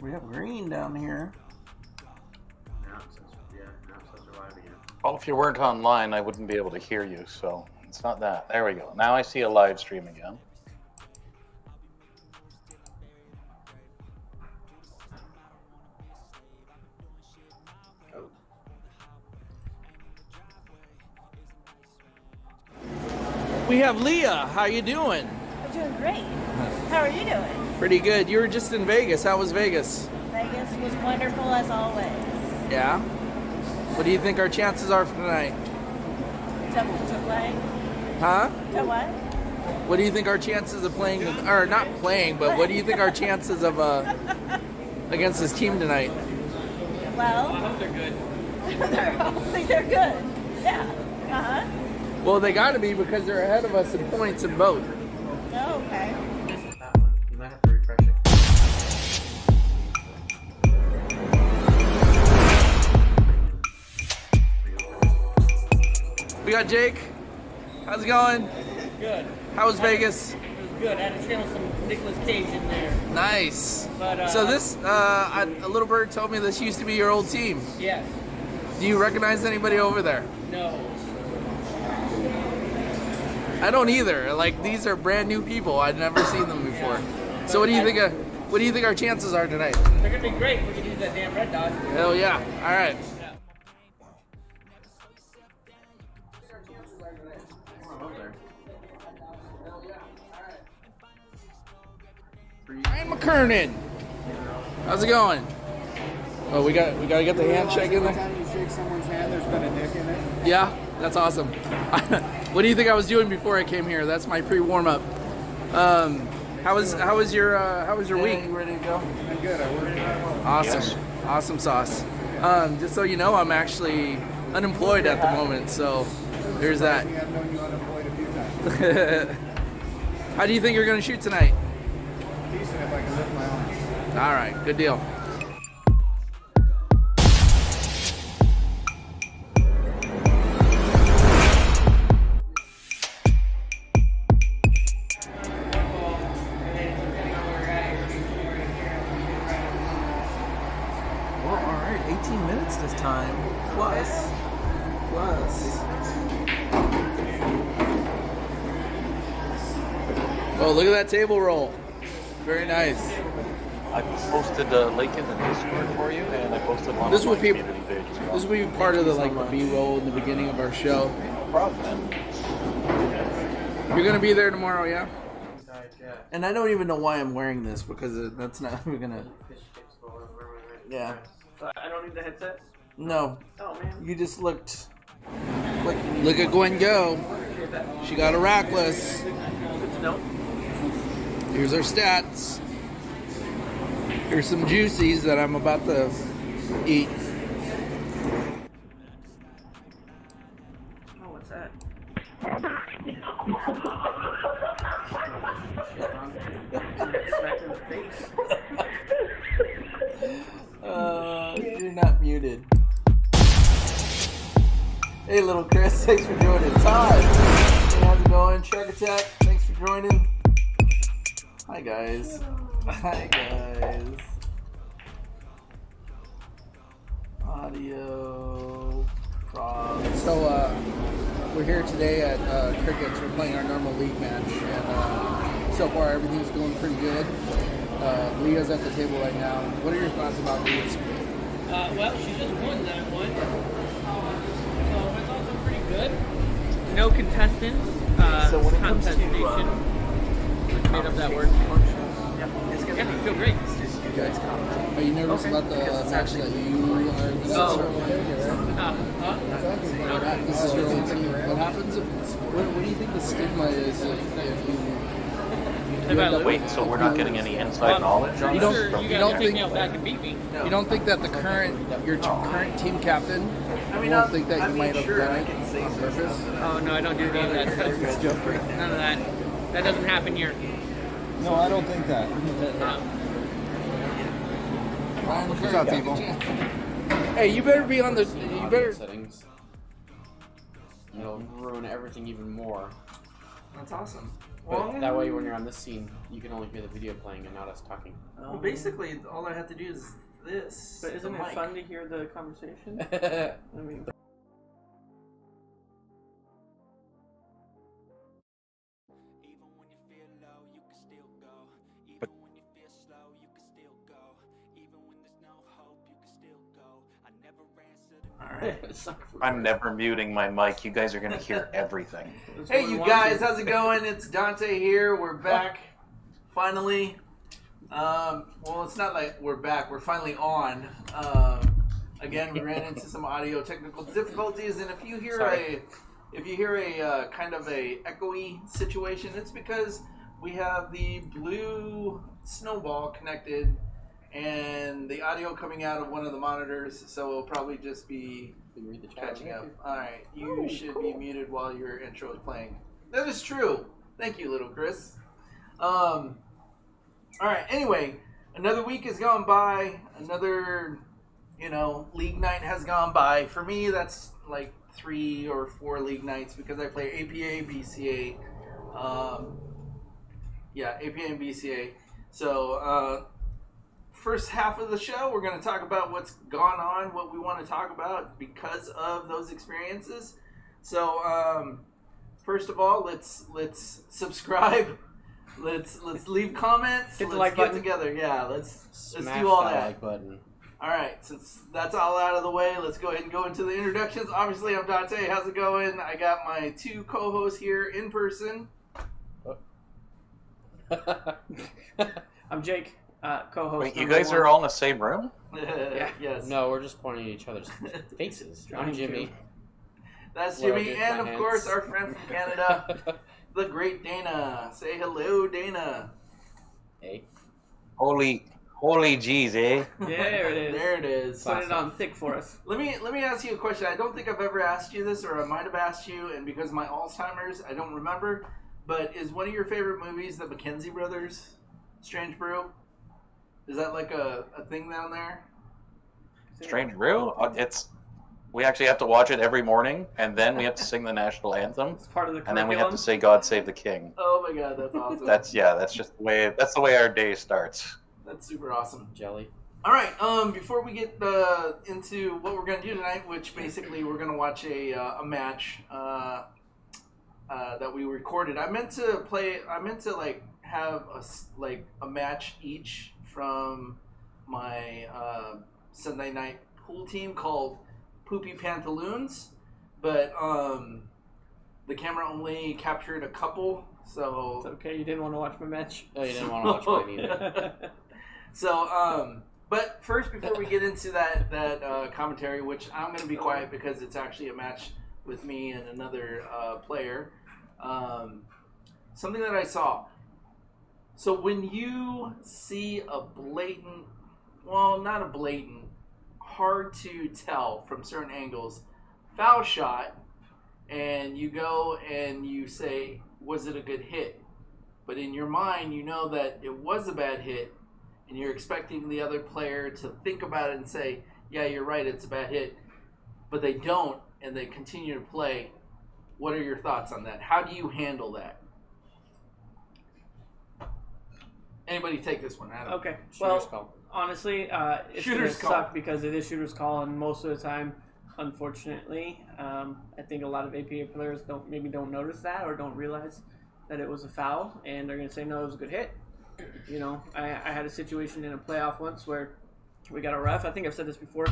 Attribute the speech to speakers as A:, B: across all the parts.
A: We have green down here.
B: Now it says live again.
C: Well, if you weren't online, I wouldn't be able to hear you, so it's not that. There we go. Now I see a live stream again.
A: We have Leah. How you doing?
D: I'm doing great. How are you doing?
A: Pretty good. You were just in Vegas. How was Vegas?
D: Vegas was wonderful as always.
A: Yeah? What do you think our chances are for tonight?
D: To play?
A: Huh?
D: To what?
A: What do you think our chances of playing, or not playing, but what do you think our chances of against this team tonight?
D: Well,
B: I hope they're good.
D: I think they're good. Yeah. Uh-huh.
A: Well, they got to be because they're ahead of us in points in both.
D: Oh, okay.
B: That one. You might have to refresh it.
A: We got Jake. How's it going?
E: Good.
A: How was Vegas?
E: It was good. I had to channel some Nicolas Cage in there.
A: Nice.
E: But,
A: So this, a little bird told me this used to be your old team.
E: Yes.
A: Do you recognize anybody over there?
E: No.
A: I don't either. Like, these are brand new people. I've never seen them before. So what do you think? What do you think our chances are tonight?
E: They're gonna be great if we can use that damn red dot.
A: Hell yeah! All right. Ryan McKernan. How's it going? Oh, we gotta get the handshake in there.
F: Every time you shake someone's hand, there's been a nick in it.
A: Yeah, that's awesome. What do you think I was doing before I came here? That's my pre-warm up. How was your week?
F: You ready to go? I'm good. I worked.
A: Awesome, awesome sauce. Just so you know, I'm actually unemployed at the moment, so there's that.
F: I've known you unemployed a few times.
A: How do you think you're gonna shoot tonight?
F: Decent if I can lift my arms.
A: All right, good deal. Well, all right, 18 minutes this time. Plus. Oh, look at that table roll. Very nice.
C: I posted a link in the Discord for you, and I posted one
A: This
C: on
A: will
C: my
A: be
C: community page as well.
A: this will be part of the B-roll in the beginning of our show.
C: No problem, man.
A: You're gonna be there tomorrow, yeah? And I don't even know why I'm wearing this because that's not we're gonna. Yeah.
B: I don't need the headset?
A: No.
B: Oh, man.
A: You just looked. Look at Gwen go. She got a rackless.
B: Good to know.
A: Here's our stats. Here's some juicies that I'm about to eat.
B: Oh, what's that? Smacked in the face.
A: You're not muted. Hey, little Chris, thanks for joining. Todd, hey, how's it going? Shark Attack, thanks for joining. Hi, guys. Hi, guys. Audio. So, we're here today at Crickets. We're playing our normal league match, and so far everything's going pretty good. Leah's at the table right now. What are your thoughts about Leah's?
E: Well, she just won that one. So it's also pretty good. No contestants.
A: So when it comes to,
E: contest station. Made up that word. Yeah, I feel great.
A: Are you nervous about the match that you are going to start playing? This is your own team. What happens if? What do you think the stigma is if you?
C: Wait, so we're not getting any inside knowledge on
A: You
C: this?
A: don't-
C: from
E: You
A: you
E: guys
A: don't
E: take
A: think-
E: me out back and beat me.
A: You don't think that your current team captain won't think that you might have done it on purpose?
E: Oh no, I don't do any of that stuff. None of that. That doesn't happen here.
F: No, I don't think that.
A: What's up, people? Hey, you better be on the. You better.
B: Settings. It'll ruin everything even more.
A: That's awesome.
G: But that way, when you're on this scene, you can only hear the video playing and not us talking.
B: Well, basically, all I have to do is this.
E: But isn't
B: the
E: it
B: mic.
E: fun to hear the conversation? I mean,
B: Alright.
C: I'm never muting my mic. You guys are gonna hear everything.
A: Hey, you guys, how's it going? It's Dante here. We're back, finally. Well, it's not like we're back. We're finally on. Again, we ran into some audio technical difficulties, and if you hear a kind of a echoey situation, it's because we have the blue snowball connected and the audio coming out of one of the monitors, so it'll probably just be
G: Read the chat.
A: catching up. Alright, you should be muted while your intro is playing. That is true. Thank you, little Chris. Alright, anyway, another week has gone by. Another, league night has gone by. For me, that's like 3 or 4 league nights because I play APA, BCA. APA and BCA. So, first half of the show, we're going to talk about what's gone on, what we want to talk about because of those experiences. So, first of all, let's subscribe. Let's leave comments.
E: Hit the
A: let's
E: like
A: get
E: button.
A: together. Yeah, let's
G: Smash
A: do all
G: that
A: that.
G: like button.
A: All right, since that's all out of the way, let's go ahead and go into the introductions. Obviously, I'm Dante. How's it going? I got my 2 co-hosts here in person.
E: I'm Jake, co-host.
C: Wait, you
E: number
C: guys
E: 1.
C: are all in the same room?
A: Yes.
G: No, we're just pointing at each other's faces. I'm Jimmy.
A: That's
G: Well,
A: Jimmy,
G: with
A: and
G: my
A: of course
G: hands.
A: our friend from Canada, the great Dana. Say hello, Dana.
G: Hey.
C: Holy jeez, eh?
E: There it is.
A: There it is.
E: Put it on thick for us.
A: Let me ask you a question. I don't think I've ever asked you this, or I might have asked you, and because of my Alzheimer's, I don't remember. But is one of your favorite movies the McKenzie Brothers, Strange Brew? Is that like a thing down there?
C: Strange Brew? We actually have to watch it every morning, and then we have to sing the national anthem,
E: It's part of the
C: and then we
E: curriculum.
C: have to say "God Save the King."
A: Oh my God, that's awesome.
C: That's just the way. That's the way our day starts.
A: That's super awesome.
G: Jelly.
A: All right. Before we get into what we're gonna do tonight, which basically we're gonna watch a match that we recorded. I meant to have a match each from my Sunday night pool team called Poopy Pantaloons, but the camera only captured a couple, so
E: It's okay. You didn't want to watch my match.
G: Oh, you didn't want to watch mine either.
A: So, but first, before we get into that commentary, which I'm going to be quiet because it's actually a match with me and another player, something that I saw. So when you see a blatant, well, not a blatant, hard to tell from certain angles, foul shot, and you go and you say, was it a good hit? But in your mind, you know that it was a bad hit, and you're expecting the other player to think about it and say, yeah, you're right, it's a bad hit. But they don't, and they continue to play. What are your thoughts on that? How do you handle that? Anybody take this one, Adam?
E: Okay.
G: Shooter's
E: Well,
G: call.
E: honestly, it's
A: Shooter's
E: gonna
A: call.
E: suck because it is shooter's call, and most of the time, unfortunately, I think a lot of APA players don't notice that or don't realize that it was a foul, and they're gonna say no, it was a good hit. I had a situation in a playoff once where we got a ref. I think I've said this before.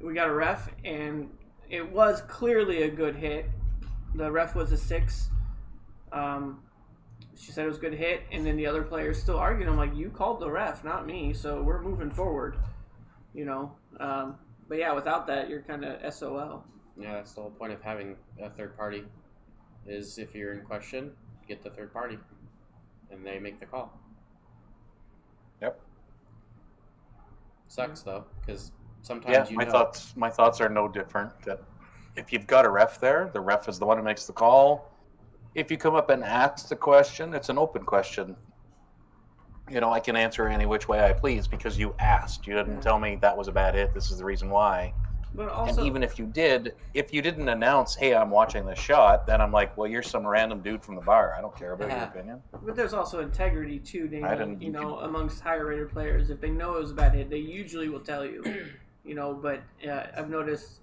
E: We got a ref, and it was clearly a good hit. The ref was a 6. She said it was a good hit, and then the other players still arguing. I'm like, you called the ref, not me, so we're moving forward. But yeah, without that, you're kind of SOL.
G: Yeah, that's the whole point of having a third party. Is if you're in question, get the third party, and they make the call.
C: Yep.
G: Sucks though, because
C: Yeah,
G: sometimes
C: my thoughts are no different. That if you've got a ref there, the ref is the one who makes the call. If you come up and ask the question, it's an open question. I can answer any which way I please because you asked. You didn't tell me that was a bad hit. This is the reason why.
E: But
C: And
E: also,
C: even if you didn't announce, "Hey, I'm watching the shot," then I'm like, "Well, you're some random dude from the bar. I don't care about your opinion."
E: but there's also integrity too,
C: I
E: Daniel.
C: didn't-
E: You know, amongst higher rated players, if they know it was a bad hit, they usually will tell you. You know, but I've noticed.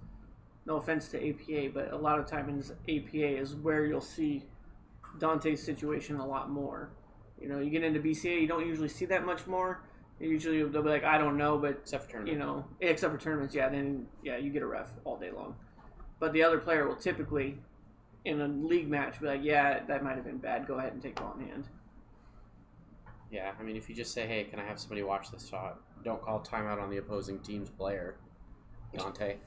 E: No offense to APA, but a lot of times APA is where you'll see Dante's situation a lot more. You know, you get into BCA, you don't usually see that much more. Usually they'll be like, I don't know, but
G: Except for tournament.
E: you know, except for tournaments, then you get a ref all day long. But the other player will typically, in a league match, be like, yeah, that might have been bad. Go ahead and take ball in hand.
G: Yeah, I mean, if you just say, hey, can I have somebody watch this shot? Don't call timeout on the opposing team's player. Dante.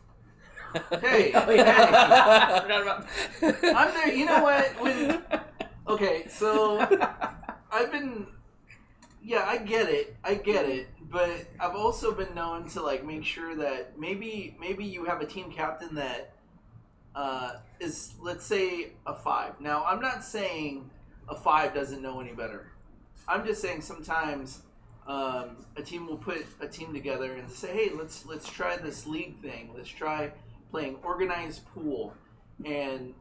B: Hey,
E: Oh, yeah. I forgot about
B: I'm there. You know what? Okay, so I've been. Yeah, I get it. But I've also been known to like make sure that maybe you have a team captain that is, let's say, a 5. Now, I'm not saying a 5 doesn't know any better. I'm just saying sometimes a team will put a team together and say, hey, let's try this league thing. Let's try playing organized pool. And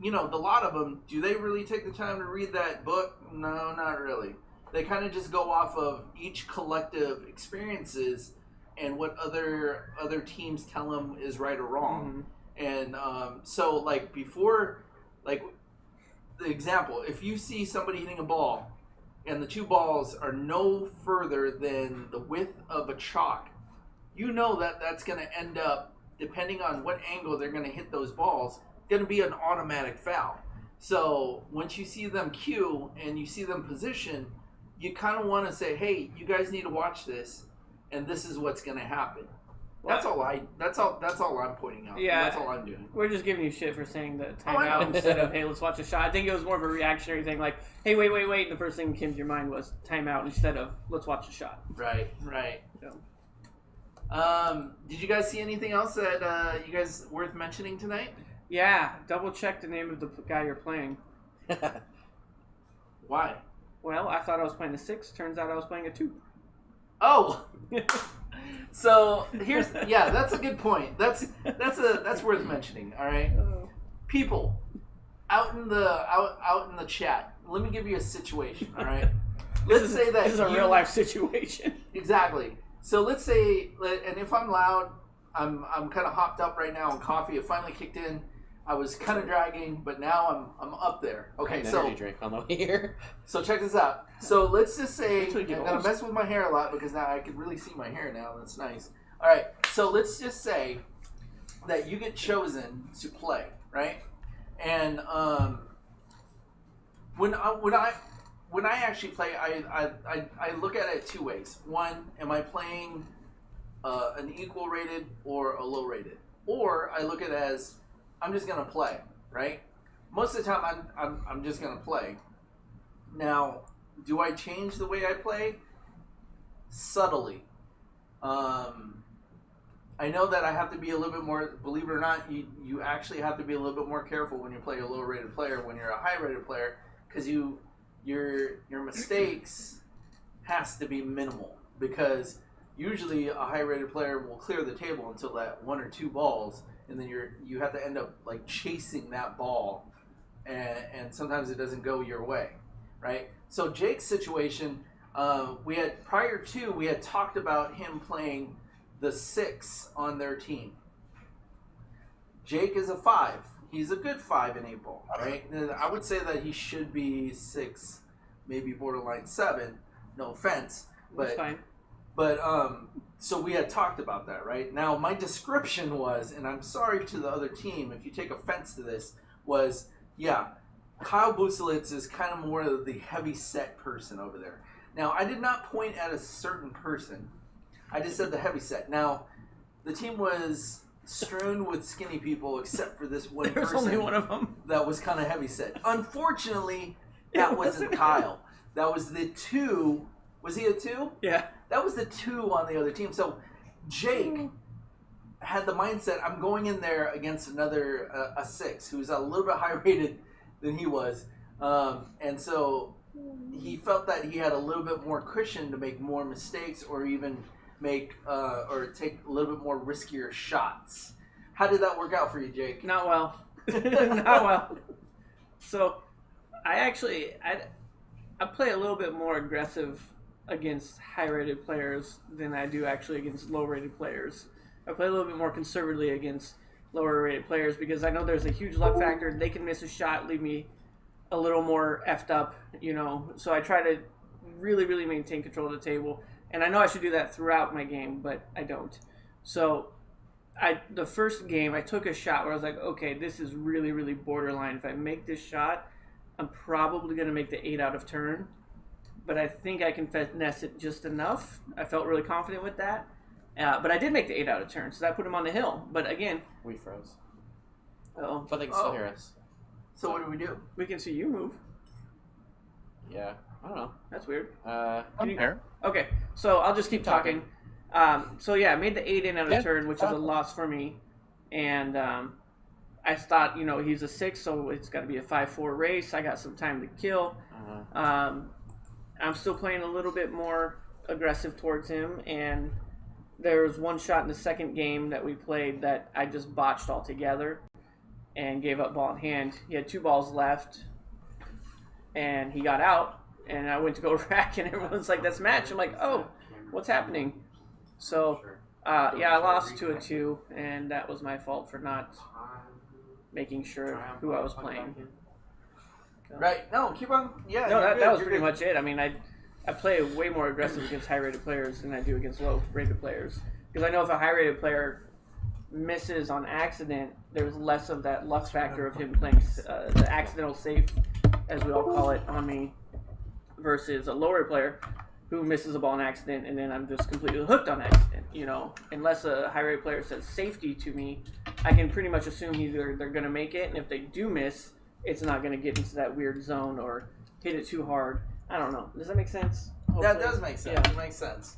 B: you know, the lot of them, do they really take the time to read that book? No, not really. They kind of just go off of each collective experiences and what other teams tell them is right or wrong. And so, like, before, like, the example, if you see somebody hitting a ball and the 2 balls are no further than the width of a chalk, you know that that's going to end up, depending on what angle they're going to hit those balls, going to be an automatic foul. So once you see them cue and you see them position, you kind of want to say, hey, you guys need to watch this, and this is what's going to happen. That's all I'm pointing out.
E: Yeah.
B: That's all I'm doing.
E: We're just giving you shit for saying the
B: Oh, I know.
E: timeout instead of, hey, let's watch a shot. I think it was more of a reactionary thing, like, hey, wait. The first thing that came to your mind was timeout instead of, let's watch a shot.
B: Right.
E: So.
B: Did you guys see anything else that you guys worth mentioning tonight?
E: Yeah, double check the name of the guy you're playing.
B: Why?
E: Well, I thought I was playing a 6. Turns out I was playing a 2.
B: Oh. So here's that's a good point. That's worth mentioning. All right, people out in the chat. Let me give you a situation. All right, let's say that
E: this is a real life situation.
B: Exactly. So let's say, and if I'm loud, I'm kind of hopped up right now on coffee. It finally kicked in. I was kind of dragging, but now I'm up there. Okay, so
G: energy drink on the way here.
B: So check this out. So let's just say
E: Actually,
B: I'm gonna mess with my hair a lot because now I can really see my hair now. That's nice. All right. So let's just say that you get chosen to play, right? And when I actually play, I look at it 2 ways. One, am I playing an equal rated or a low rated? Or I look at it as I'm just gonna play, right? Most of the time, I'm just gonna play. Now, do I change the way I play? Subtly. I know that I have to be a little bit more. Believe it or not, you actually have to be a little bit more careful when you play a low-rated player when you're a high-rated player, because your mistakes has to be minimal, because usually a high-rated player will clear the table until that 1 or 2 balls. And then you have to end up like chasing that ball, and sometimes it doesn't go your way, right? So Jake's situation, we had talked about him playing the 6 on their team. Jake is a 5. He's a good 5 in 8-ball, right? And I would say that he should be 6, maybe borderline 7. No offense, but
E: That's fine.
B: But so we had talked about that, right? Now my description was, and I'm sorry to the other team if you take offense to this, was Kyle Buselitz is kind of more of the heavy set person over there. Now I did not point at a certain person. I just said the heavy set. Now the team was strewn with skinny people except for this one
E: There's
B: person
E: only one of them.
B: that was kind of heavy set. Unfortunately, that wasn't Kyle. That was the 2. Was he a 2?
E: Yeah.
B: That was the 2 on the other team. So Jake had the mindset, I'm going in there against another a 6 who's a little bit higher rated than he was. And so he felt that he had a little bit more cushion to make more mistakes or even make or take a little bit more riskier shots. How did that work out for you, Jake?
E: Not well. Not well. So, I play a little bit more aggressive against high-rated players than I do actually against low-rated players. I play a little bit more conservatively against lower-rated players because I know there's a huge luck factor. They can miss a shot, leave me a little more effed up, you know. So I try to really, really maintain control of the table. And I know I should do that throughout my game, but I don't. So the first game, I took a shot where I was like, okay, this is really, really borderline. If I make this shot, I'm probably going to make the 8 out of turn. But I think I can finesse it just enough. I felt really confident with that. But I did make the 8 out of turn, so that put him on the hill. But again...
G: We froze.
E: Uh-oh.
G: But they can still hear us.
B: So what do we do?
E: We can see you move.
G: Yeah. I don't know.
E: That's weird.
C: I'm here.
E: Okay, so I'll just keep talking. So yeah, I made the 8 in out of turn, which is a loss for me. And I thought, you know, he's a 6, so it's got to be a 5-4 race. I got some time to kill. I'm still playing a little bit more aggressive towards him, and there was one shot in the second game that we played that I just botched altogether and gave up ball in hand. He had 2 balls left, and he got out, and I went to go rack, and everyone's like, that's match. I'm like, oh, what's happening? So, yeah, I lost 2-2, and that was my fault for not making sure who I was playing.
B: Right. No, keep on. Yeah.
E: No, that was
B: You're
E: pretty
B: good.
E: much it. I mean, I play way more aggressive against high-rated players than I do against low-rated players. Because I know if a high-rated player misses on accident, there's less of that luck factor of him playing the accidental safe, as we all call it, on me, versus a lower player who misses a ball on accident, and then I'm just completely hooked on accident. You know, unless a high-rated player says safety to me, I can pretty much assume either they're going to make it, and if they do miss, it's not going to get into that weird zone or hit it too hard. I don't know. Does that make sense? Hopefully.
B: That does make sense.
E: Yeah.
B: It makes sense.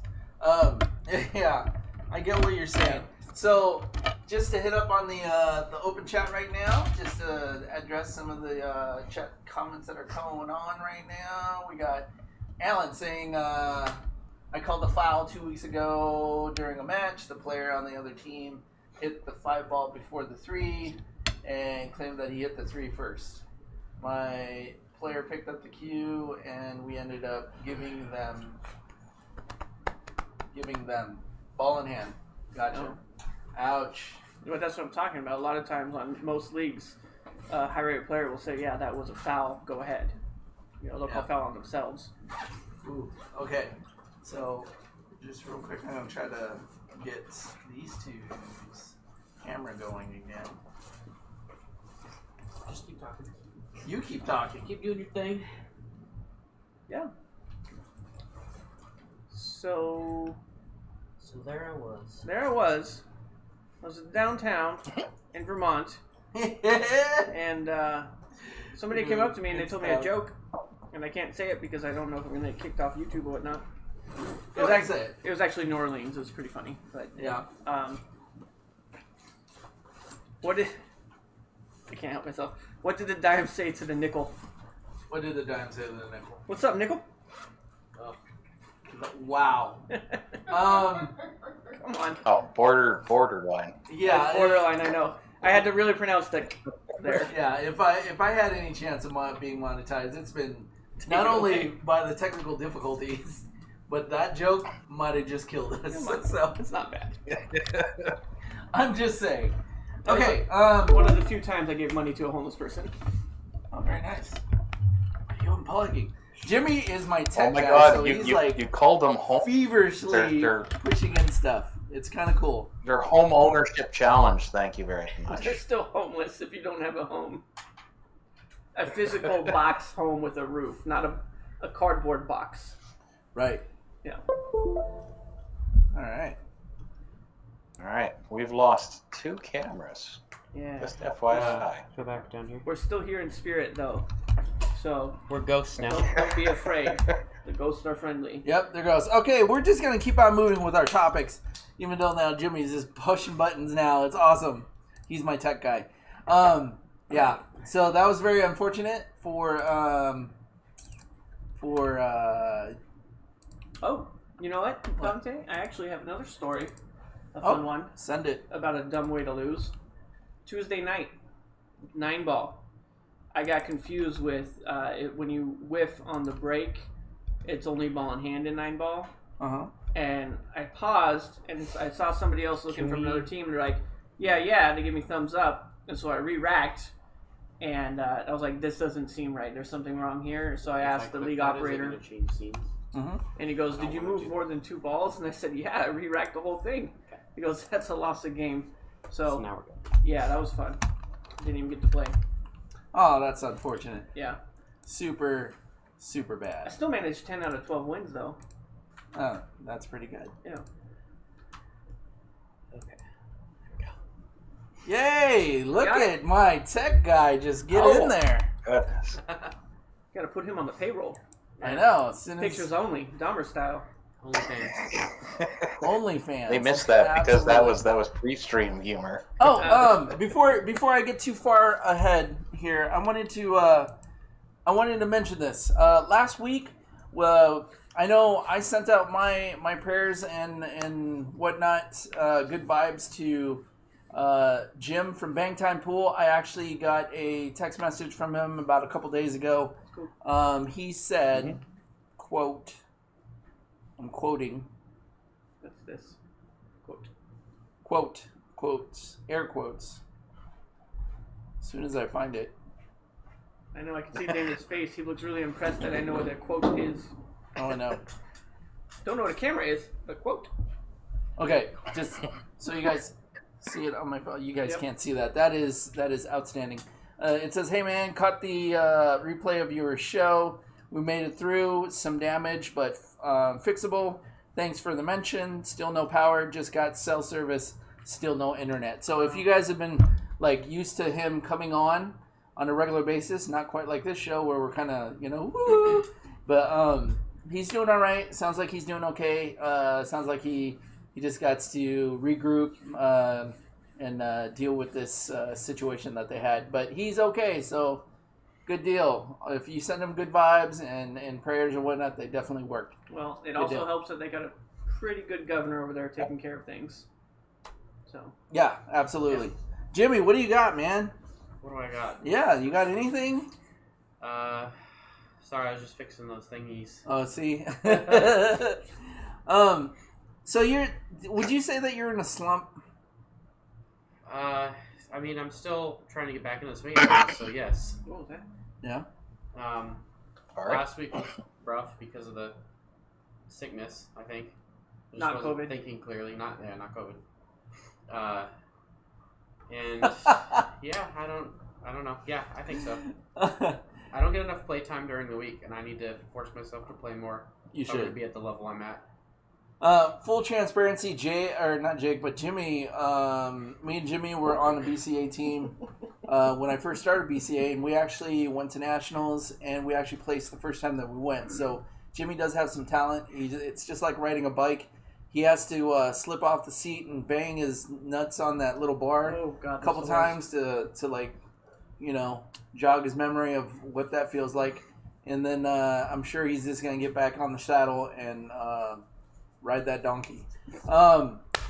B: Yeah, I get what you're saying. So, just to hit up on the open chat right now, just to address some of the chat comments that are going on right now. We got Alan saying, I called a foul 2 weeks ago during a match. The player on the other team hit the 5 ball before the 3 and claimed that he hit the 3 first. My player picked up the cue, and we ended up giving them ball in hand. Gotcha.
E: Oh.
B: Ouch.
E: But that's what I'm talking about. A lot of times on most leagues, a high-rated player will say, yeah, that was a foul, go ahead. You know, they'll call foul on themselves.
B: Ooh. Okay. So, just real quick, I'm going to try to get these two's camera going again.
G: Just keep talking.
B: You keep talking.
G: Keep doing your thing.
E: Yeah. So
G: there I was.
E: there I was. I was downtown in Vermont, and somebody came up to me and they told me a joke, and I can't say it because I don't know if I'm going to get kicked off YouTube or whatnot. It was actually New Orleans. It was pretty funny, but
B: Yeah.
E: what did I can't help myself. What did the dime say to the nickel?
B: What did the dime say to the nickel?
E: What's up, nickel?
B: Wow.
E: Come on.
C: Oh, borderline.
B: Yeah.
E: Borderline, I know. I had to really pronounce the there.
B: Yeah, if I had any chance of being monetized, it's been not only by the technical difficulties, but that joke might have just killed us. So
E: It's not bad.
B: I'm just saying. Okay.
E: One of the few times I gave money to a homeless person.
B: Oh, very nice. What are you unplugging? Jimmy is my
C: Oh
B: tech
C: my
B: guy,
C: God!
B: so he's
C: You
B: like
C: called them home.
B: feverishly
C: They're-
B: pushing in stuff. It's kind of cool.
C: Their home ownership challenge. Thank you very
E: They're
C: much.
E: still homeless if you don't have a home. A physical box home with a roof, not a cardboard box.
B: Right.
E: Yeah.
B: All right.
C: All right, we've lost 2 cameras.
E: Yeah.
C: Just FYI.
G: Go back down here.
E: We're still here in spirit, though. So
G: We're ghosts now.
E: don't be afraid. The ghosts are friendly.
B: Yep, there goes. Okay, we're just going to keep on moving with our topics, even though now Jimmy's just pushing buttons now. It's awesome. He's my tech guy. Yeah, so that was very unfortunate for
E: Oh, You know what, Dante? I actually have another story. A fun one.
A: Send it.
E: About a dumb way to lose. Tuesday night, 9-ball. I got confused with when you whiff on the break, it's only ball in hand in 9-ball. And I paused, and I saw somebody else looking from another team, and they're like, yeah, and they give me thumbs up. And so I re-racked, and I was like, this doesn't seem right. There's something wrong here. So I asked the league operator, and he goes, did you move more than 2 balls? And I said, yeah, I re-racked the whole thing. He goes, that's a loss of game. So
G: now we're good.
E: Yeah, that was fun. Didn't even get to play.
A: Oh, that's unfortunate.
E: Yeah.
A: Super
E: I
A: bad.
E: still managed 10 out of 12 wins, though.
A: Oh, that's pretty good.
E: Yeah.
G: Okay.
A: Yay! Look
E: Got
A: at my tech guy just get in there.
C: Goodness.
E: Got to put him on the payroll.
A: I know. As soon as
E: Pictures only, Dahmer style.
A: OnlyFans.
C: They missed that because that
A: Absolutely.
C: was pre-stream humor.
A: Oh, before I get too far ahead here, I wanted to mention this. Last week, well, I know I sent out my prayers and whatnot, good vibes to Jim from Bang Time Pool. I actually got a text message from him about a couple days ago. He said, quote, I'm quoting,
E: What's this?
A: quotes, air quotes. As soon as I find it.
E: I know, I can see Dana's face. He looks really impressed that I know what that quote is.
A: Oh, I know.
E: Don't know what a camera is, but quote.
A: Okay, just so you guys see it on my phone. You guys
E: Yep.
A: can't see that. That is outstanding. It says, "Hey man, caught the replay of your show. We made it through. Some damage, but fixable. Thanks for the mention. Still no power. Just got cell service. Still no internet. So if you guys have been like used to him coming on a regular basis, not quite like this show where we're kind of woo, but he's doing all right. Sounds like he's doing okay. Sounds like he just got to regroup and deal with this situation that they had. But he's okay, so good deal. If you send him good vibes and prayers or whatnot, they definitely work.
E: Well, it
A: Good
E: also
A: deal.
E: helps that they got a pretty good governor over there taking care of things. So
A: Yeah, absolutely. Jimmy, what do you got, man?
G: What do I got?
A: Yeah, you got anything?
G: Sorry, I was just fixing those thingies.
A: Oh, see. So would you say that you're in a slump?
G: I mean, I'm still trying to get back into the swing of things, so yes.
E: what was that?
A: Yeah.
C: All right.
G: Last week was rough because of the sickness, I think. I just
E: Not
G: wasn't
E: COVID.
G: thinking clearly. Not COVID. And yeah, I don't know. Yeah, I think so. I don't get enough play time during the week, and I need to force myself to play more.
A: You
G: if I'm gonna
A: should.
G: be at the level I'm at.
A: Full transparency, not Jake, but Jimmy. Me and Jimmy were on a BCA team when I first started BCA, and we actually went to nationals, and we actually placed the first time that we went. So Jimmy does have some talent. It's just like riding a bike. He has to slip off the seat and bang his nuts on that little bar
E: Oh God,
A: a couple times to like, jog his memory of what that feels like, and then I'm sure he's just gonna get back on the saddle and ride that donkey.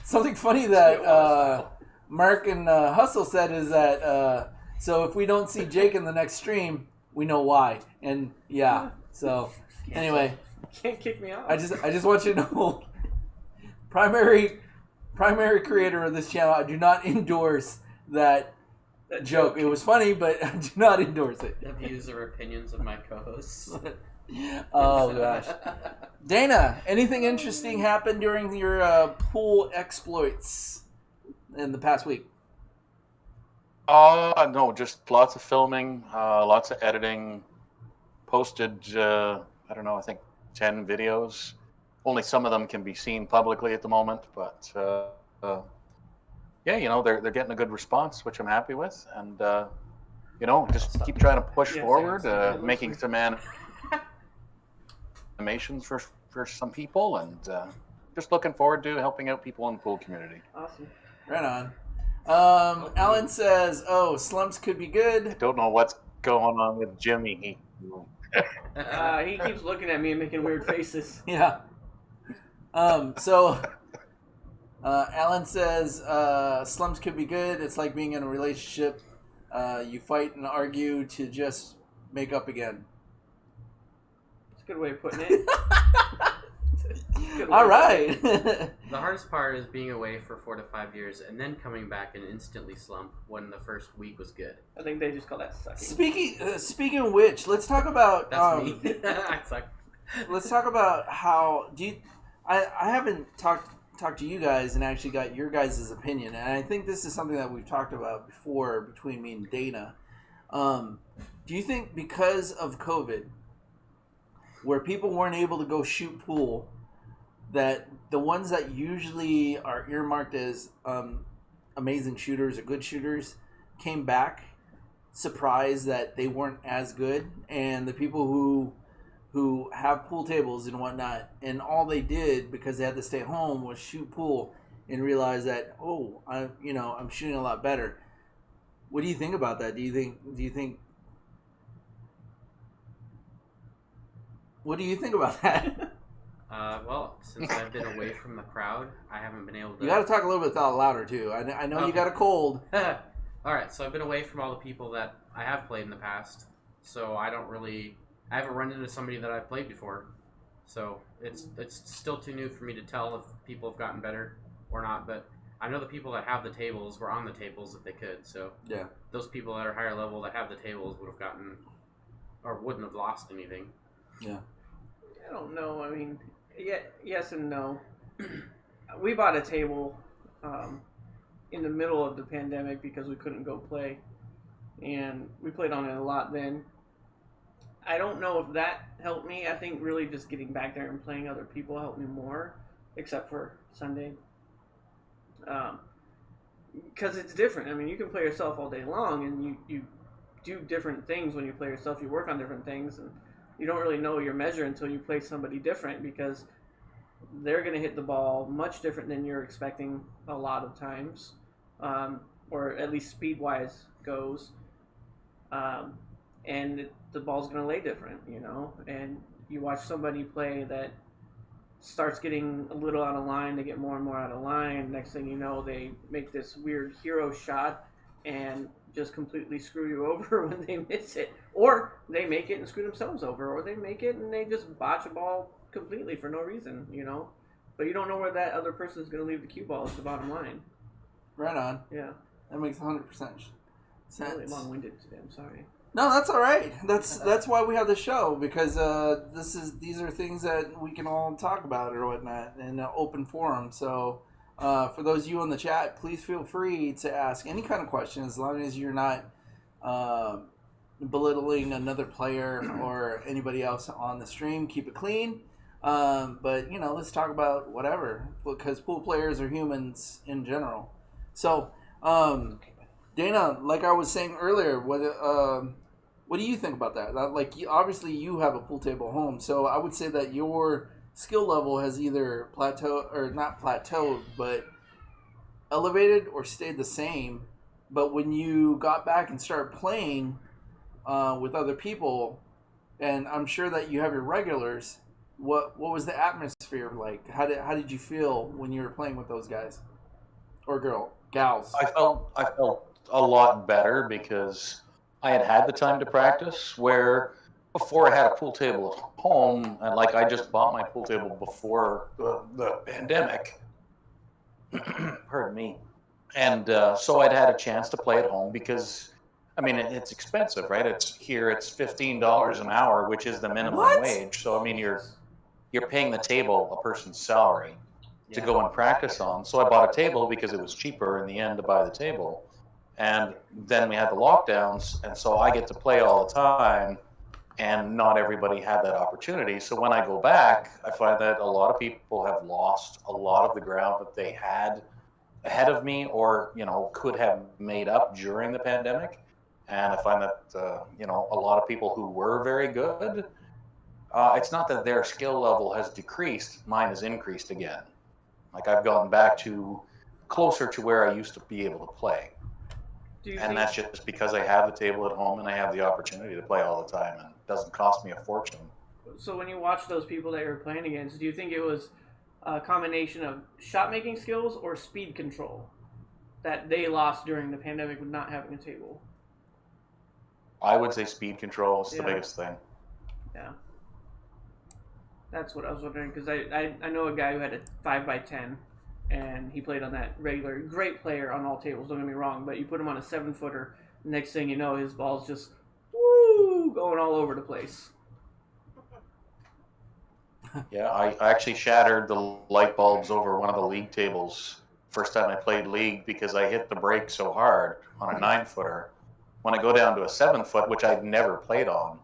A: Something funny that Mark and Hustle said is that so if we don't see Jake in the next stream, we know why. And yeah, so anyway,
E: Can't kick me out.
A: I just want you to know, primary creator of this channel, I do not endorse that joke. It was funny, but I do not endorse it.
G: The views or opinions of my co-hosts.
A: Oh gosh. Dana, anything interesting happened during your pool exploits in the past week?
C: No, just lots of filming, lots of editing. Posted, I don't know, I think 10 videos. Only some of them can be seen publicly at the moment, but yeah, they're getting a good response, which I'm happy with, and just keep trying to push
E: Yes,
C: forward,
E: yes.
C: making some animations for some people, and just looking forward to helping out people in the pool community.
E: Awesome.
A: Right on. Alan says, "Oh, slumps could be good."
C: Don't know what's going on with Jimmy.
E: He keeps looking at me and making weird faces.
A: Yeah.
B: So Alan says slums could be good. It's like being in a relationship. You fight and argue to just make up again.
E: That's a good way of putting it.
B: All right.
G: The hardest part is being away for 4 to 5 years and then coming back and instantly slump when the first week was good.
E: I think they just call that sucking.
B: Speaking of which, let's talk about.
G: That's me. I suck.
B: Let's talk about how do you. I haven't talked to you guys and actually got your guys' opinion, and I think this is something that we've talked about before between me and Dana. Do you think because of COVID, where people weren't able to go shoot pool, that the ones that usually are earmarked as amazing shooters or good shooters came back surprised that they weren't as good, and the people who have pool tables and whatnot, and all they did because they had to stay home was shoot pool and realize that I'm shooting a lot better. What do you think about that? Do you think what do you think about that?
G: Well, since I've been away from the crowd, I haven't been able to.
B: You got to talk a little bit louder too. I know you got a cold.
G: All right, so I've been away from all the people that I have played in the past, so I haven't run into somebody that I've played before, so it's still too new for me to tell if people have gotten better or not. But I know the people that have the tables were on the tables if they could. So
B: yeah,
G: those people that are higher level that have the tables would have gotten or wouldn't have lost anything.
B: Yeah,
E: I don't know. I mean, yes and no. We bought a table in the middle of the pandemic because we couldn't go play, and we played on it a lot then. I don't know if that helped me. I think really just getting back there and playing other people helped me more, except for Sunday. Because it's different. I mean, you can play yourself all day long, and you do different things when you play yourself. You work on different things, and you don't really know your measure until you play somebody different, because they're going to hit the ball much different than you're expecting a lot of times, or at least speed-wise goes. And the ball's going to lay different, and you watch somebody play that starts getting a little out of line, they get more and more out of line. Next thing you know, they make this weird hero shot and just completely screw you over when they miss it. Or they make it and screw themselves over, or they make it and they just botch a ball completely for no reason, But you don't know where that other person is going to leave the cue ball. It's the bottom line.
B: right on.
E: Yeah.
B: That makes 100% sense.
E: Really long-winded today. I'm sorry.
B: No, that's all right. That's why we have the show, because these are things that we can all talk about or whatnot in an open forum. So for those of you in the chat, please feel free to ask any kind of question, as long as you're not belittling another player or anybody else on the stream. Keep it clean. But let's talk about whatever, because pool players are humans in general. So Dana, like I was saying earlier, what do you think about that? Obviously you have a pool table at home, so I would say that your skill level has either not plateaued, but elevated or stayed the same. But when you got back and started playing with other people, and I'm sure that you have your regulars, what was the atmosphere like? How did you feel when you were playing with those guys or gals?
C: I felt a lot better because I had the time to practice, where before I had a pool table at home, and I just bought my pool table before the pandemic. Pardon me. And so I'd had a chance to play at home because, I mean, it's expensive, right? It's $15 an hour, which is the minimum wage. So I mean, you're paying the table a person's salary to go and practice on. So I bought a table because it was cheaper in the end to buy the table. And then we had the lockdowns, and so I get to play all the time, and not everybody had that opportunity. So when I go back, I find that a lot of people have lost a lot of the ground that they had ahead of me, or could have made up during the pandemic. And I find that a lot of people who were very good, it's not that their skill level has decreased, mine has increased again. I've gotten back to closer to where I used to be able to play. And that's just because I have the table at home and I have the opportunity to play all the time, and it doesn't cost me a fortune.
E: So when you watch those people that you're playing against, do you think it was a combination of shot making skills or speed control that they lost during the pandemic with not having a table.
C: I would say speed control is the
E: Yeah.
C: biggest thing.
E: Yeah. That's what I was wondering, because I know a guy who had a 5x10, and he played on that regular. Great player on all tables, don't get me wrong, but you put him on a 7-footer, next thing you know, his ball's just woo going all over the place.
C: Yeah, I actually shattered the light bulbs over one of the league tables first time I played league because I hit the brake so hard on a 9-footer. When I go down to a 7-foot, which I'd never played on,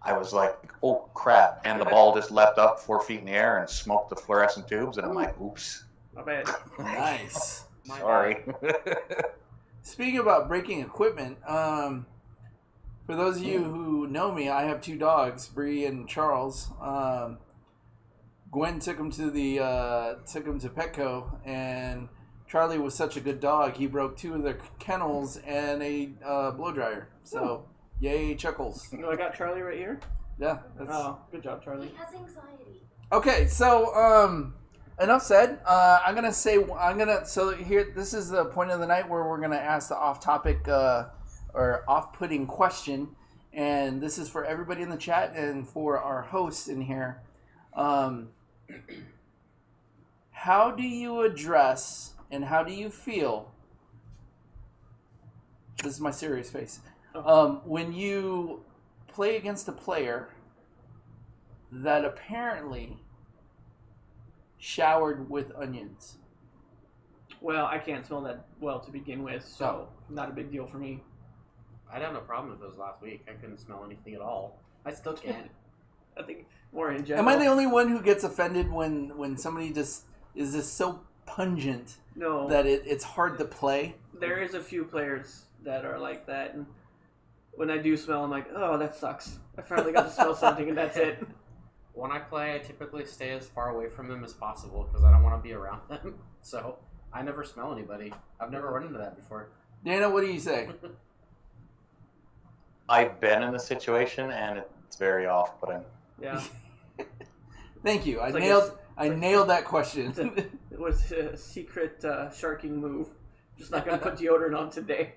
C: I was like, oh crap. And the ball just leapt up 4 feet in the air and smoked the fluorescent tubes. And I'm like, oops.
E: Not bad.
B: Nice.
C: Sorry.
B: Speaking about breaking equipment, for those of you who know me, I have 2 dogs, Bree and Charles. Gwen took him to Petco, and Charlie was such a good dog. He broke 2 of their kennels and a blow dryer. So, yay, chuckles.
E: You know, I got Charlie right here.
B: Yeah.
E: Oh, good job, Charlie.
D: He has anxiety.
B: Okay, so enough said. So here, this is the point of the night where we're gonna ask the off-topic or off-putting question, and this is for everybody in the chat and for our hosts in here. How do you address and how do you feel? This is my serious face. When you play against a player that apparently showered with onions.
E: Well, I can't smell that well to begin with, so not a big deal for me.
G: I had no problem with those last week. I couldn't smell anything at all. I still can't.
E: I think more in general.
B: Am I the only one who gets offended when somebody just is just so pungent
E: No.
B: that it's hard to play?
E: There is a few players that are like that, and when I do smell, I'm like, oh, that sucks. I finally got to smell something, and that's it.
G: When I play, I typically stay as far away from them as possible because I don't want to be around them. So I never smell anybody. I've never run into that before.
B: Dana, what do you say?
C: I've been in the situation and it's very off-putting.
E: Yeah.
B: Thank you.
E: It's
B: I nailed that question.
E: It was a secret sharking move. Just not going to put deodorant on today.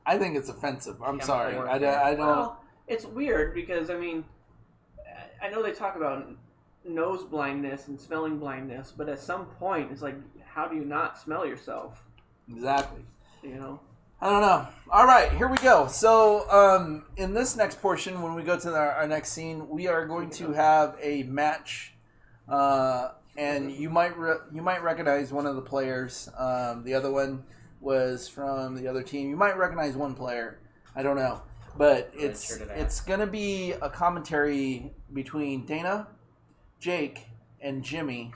B: I think it's offensive. I'm
G: Chemical
B: sorry.
G: warfare.
B: I don't.
E: Well, it's weird because, I mean, I know they talk about nose blindness and smelling blindness, but at some point, it's like, how do you not smell yourself?
B: Exactly.
E: You know?
B: I don't know. All right, here we go. So, in this next portion, when we go to our next scene, we are going to have a match, and you might recognize one of the players. The other one was from the other team. You might recognize one player. I don't know, but it's gonna be a commentary between Dana, Jake, and Jimmy.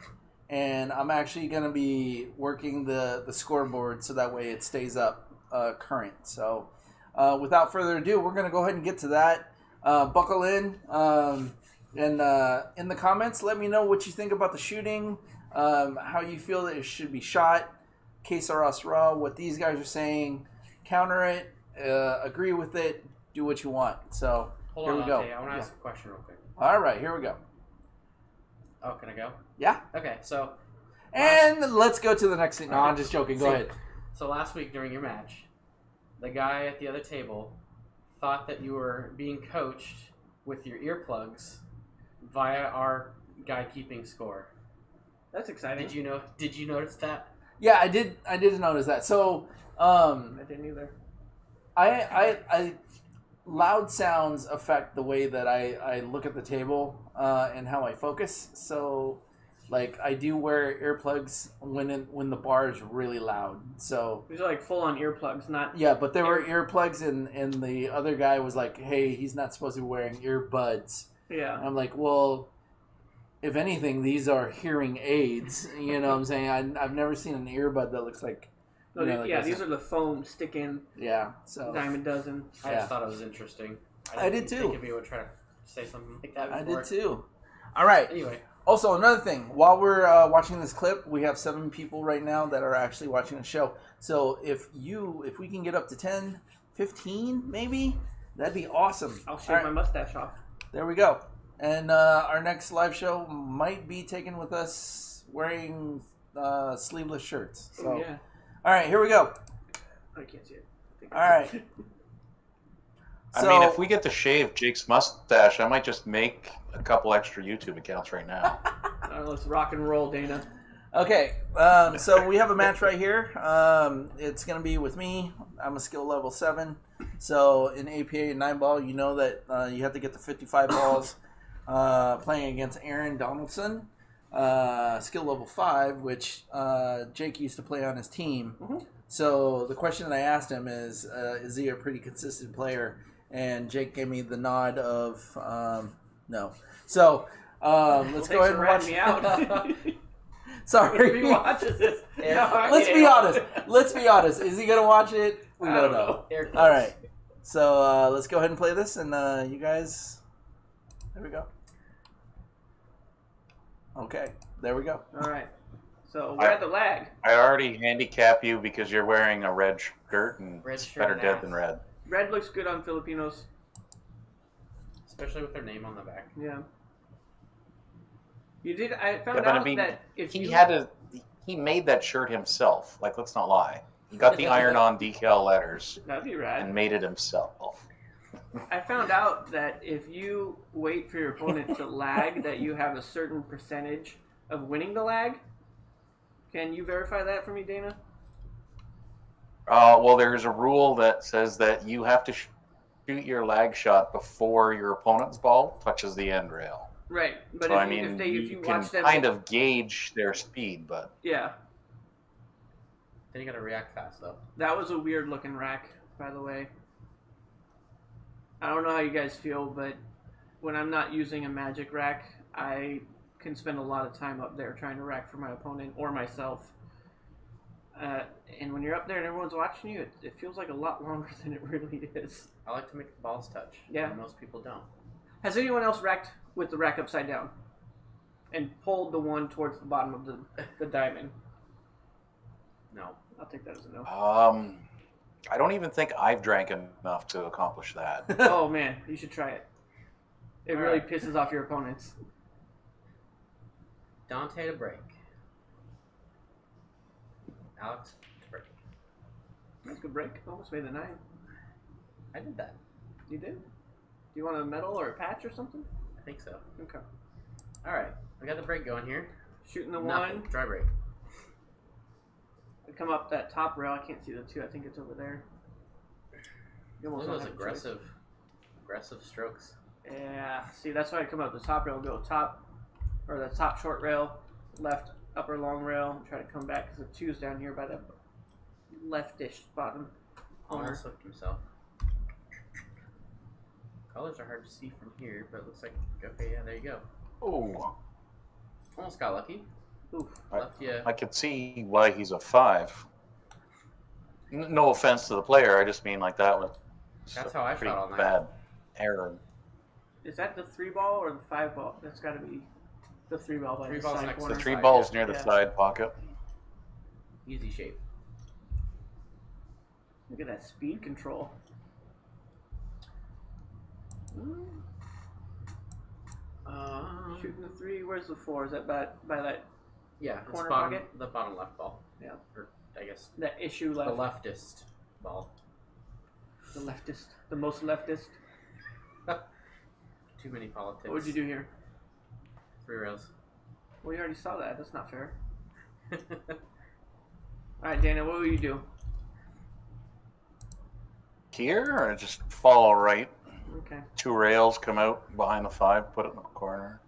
B: And I'm actually going to be working the scoreboard so that way it stays up current. So without further ado, we're going to go ahead and get to that. Buckle in. And in the comments, let me know what you think about the shooting, how you feel that it should be shot, que sera sera, what these guys are saying, counter it, agree with it, do what you want. So
G: Hold
B: here
G: on,
B: we go.
G: okay, I want to ask a question real quick.
B: All right, here we go.
G: Oh, can I go?
B: Yeah.
G: Okay, so
B: And let's go to the next thing. No, I'm just joking. Go ahead.
G: So last week during your match, the guy at the other table thought that you were being coached with your earplugs via our guy keeping score.
E: That's exciting.
G: Did you notice that?
B: Yeah, I did notice that. So,
E: I didn't either.
B: I loud sounds affect the way that I look at the table and how I focus. So, like, I do wear earplugs when the bar is really loud. So
E: These are like full-on earplugs, not...
B: yeah, but there were earplugs, and the other guy was like, "Hey, he's not supposed to be wearing earbuds."
E: Yeah.
B: And I'm like, well, if anything, these are hearing aids. You know what I'm saying? I've never seen an earbud that looks like...
E: No,
B: you know, like
E: these are the foam stick-in
B: Yeah, so...
E: dime a dozen.
G: I
B: Yeah.
G: just thought it was interesting.
B: I did
G: didn't
B: too.
G: think of you would try to say something like that
B: I
G: before.
B: did too. All right.
G: Anyway,
B: Also, another thing, while we're watching this clip, we have 7 people right now that are actually watching the show. So if we can get up to 10, 15 maybe, that'd be awesome.
E: I'll shave
B: All right,
E: my mustache off.
B: there we go. And our next live show might be taken with us wearing sleeveless shirts. So,
E: Oh, yeah.
B: all right, here we go.
E: I can't see it.
B: All right.
C: I mean, if we get to shave Jake's mustache, I might just make a couple extra YouTube accounts right now.
E: Let's rock and roll, Dana.
B: Okay, so we have a match right here. It's going to be with me. I'm a skill level 7. So in APA 9-ball, you know that you have to get to 55 balls. Playing against Aaron Donaldson, skill level 5, which Jake used to play on his team.
E: Mm-hmm.
B: So the question that I asked him is he a pretty consistent player? And Jake gave me the nod of no. So let's go ahead and watch
E: me out.
B: Sorry.
E: If he watches this,
B: Let's be honest. Is he gonna watch it? We don't know. All right. So let's go ahead and play this, and you guys. There we go. Okay. There we go.
E: All right. So we're at the lag.
C: I already handicap you because you're wearing a red shirt, and
G: Red
C: it's
G: shirt
C: better
G: and
C: dead
G: ass.
C: than red.
E: Red looks good on Filipinos.
G: Especially with their name on the back.
E: Yeah. You did. I found
C: Yeah, but
E: out
C: I mean,
E: that if
C: he made that shirt himself. Like, let's not lie. He got the iron-on decal letters
E: that'd be rad.
C: and made it himself.
E: I found out that if you wait for your opponent to lag, that you have a certain percentage of winning the lag. Can you verify that for me, Dana?
C: Well, there's a rule that says that you have to shoot your lag shot before your opponent's ball touches the end rail.
E: Right, but
C: So,
E: if you
C: can
E: watch them,
C: kind of gauge their speed, but
E: yeah,
G: Then you gotta react fast though.
E: that was a weird looking rack, by the way. I don't know how you guys feel, but when I'm not using a magic rack, I can spend a lot of time up there trying to rack for my opponent or myself. And when you're up there and everyone's watching you, it feels like a lot longer than it really is.
G: I like to make the balls touch.
E: Yeah.
G: And most people don't.
E: Has anyone else racked with the rack upside down and pulled the one towards the bottom of the diamond?
G: No.
E: I'll take that as a no.
C: I don't even think I've drank enough to accomplish that.
E: Oh man, you should try it. It
G: All
E: really
G: right.
E: pisses off your opponents.
G: Dante to break. Alex to break.
E: That's a good break. Almost made the 9.
G: I did that.
E: You did? Do you want a medal or a patch or something?
G: I think so.
E: Okay.
G: Alright. I got the break going here.
E: Shooting the
G: Nothing.
E: 1.
G: Dry break.
E: I come up that top rail. I can't see the 2. I think it's over there. You almost
G: Those
E: don't have a
G: aggressive strokes.
E: choice. Yeah. See, that's why I come up the top rail. Go top, or the top short rail, left upper long rail. Try to come back because the 2's down here by the leftish bottom corner.
G: Almost hooked himself. Colors are hard to see from here, but it looks like, okay, yeah, there you go.
C: Oh,
G: Almost got lucky.
E: Oof.
G: Left you.
C: I could see why he's a 5. No offense to the player, I just mean like that was
G: That's
C: a
G: how I
C: pretty
G: shot all night.
C: bad error.
E: Is that the 3 ball or the 5 ball? That's got to be the 3 ball by
G: 3
E: the
G: ball's
E: side
G: next to
E: corner.
C: The 3
G: Side,
C: balls
G: yeah.
C: near the
E: Yeah.
C: side pocket.
G: Easy shape.
E: Look at that speed control. Shooting the 3. Where's the 4? Is that by that
G: Yeah, it's
E: Corner
G: bottom,
E: pocket?
G: the bottom left ball.
E: Yeah.
G: Or, I guess,
E: that issue
G: the
E: left?
G: leftist ball.
E: The leftist, the most leftist.
G: Too many politics.
E: What would you do here?
G: 3 rails.
E: Well, you already saw that. That's not fair. All right, Dana, what will you do?
C: Here, or just follow right.
E: Okay.
C: 2 rails, come out behind the 5, put it in the corner.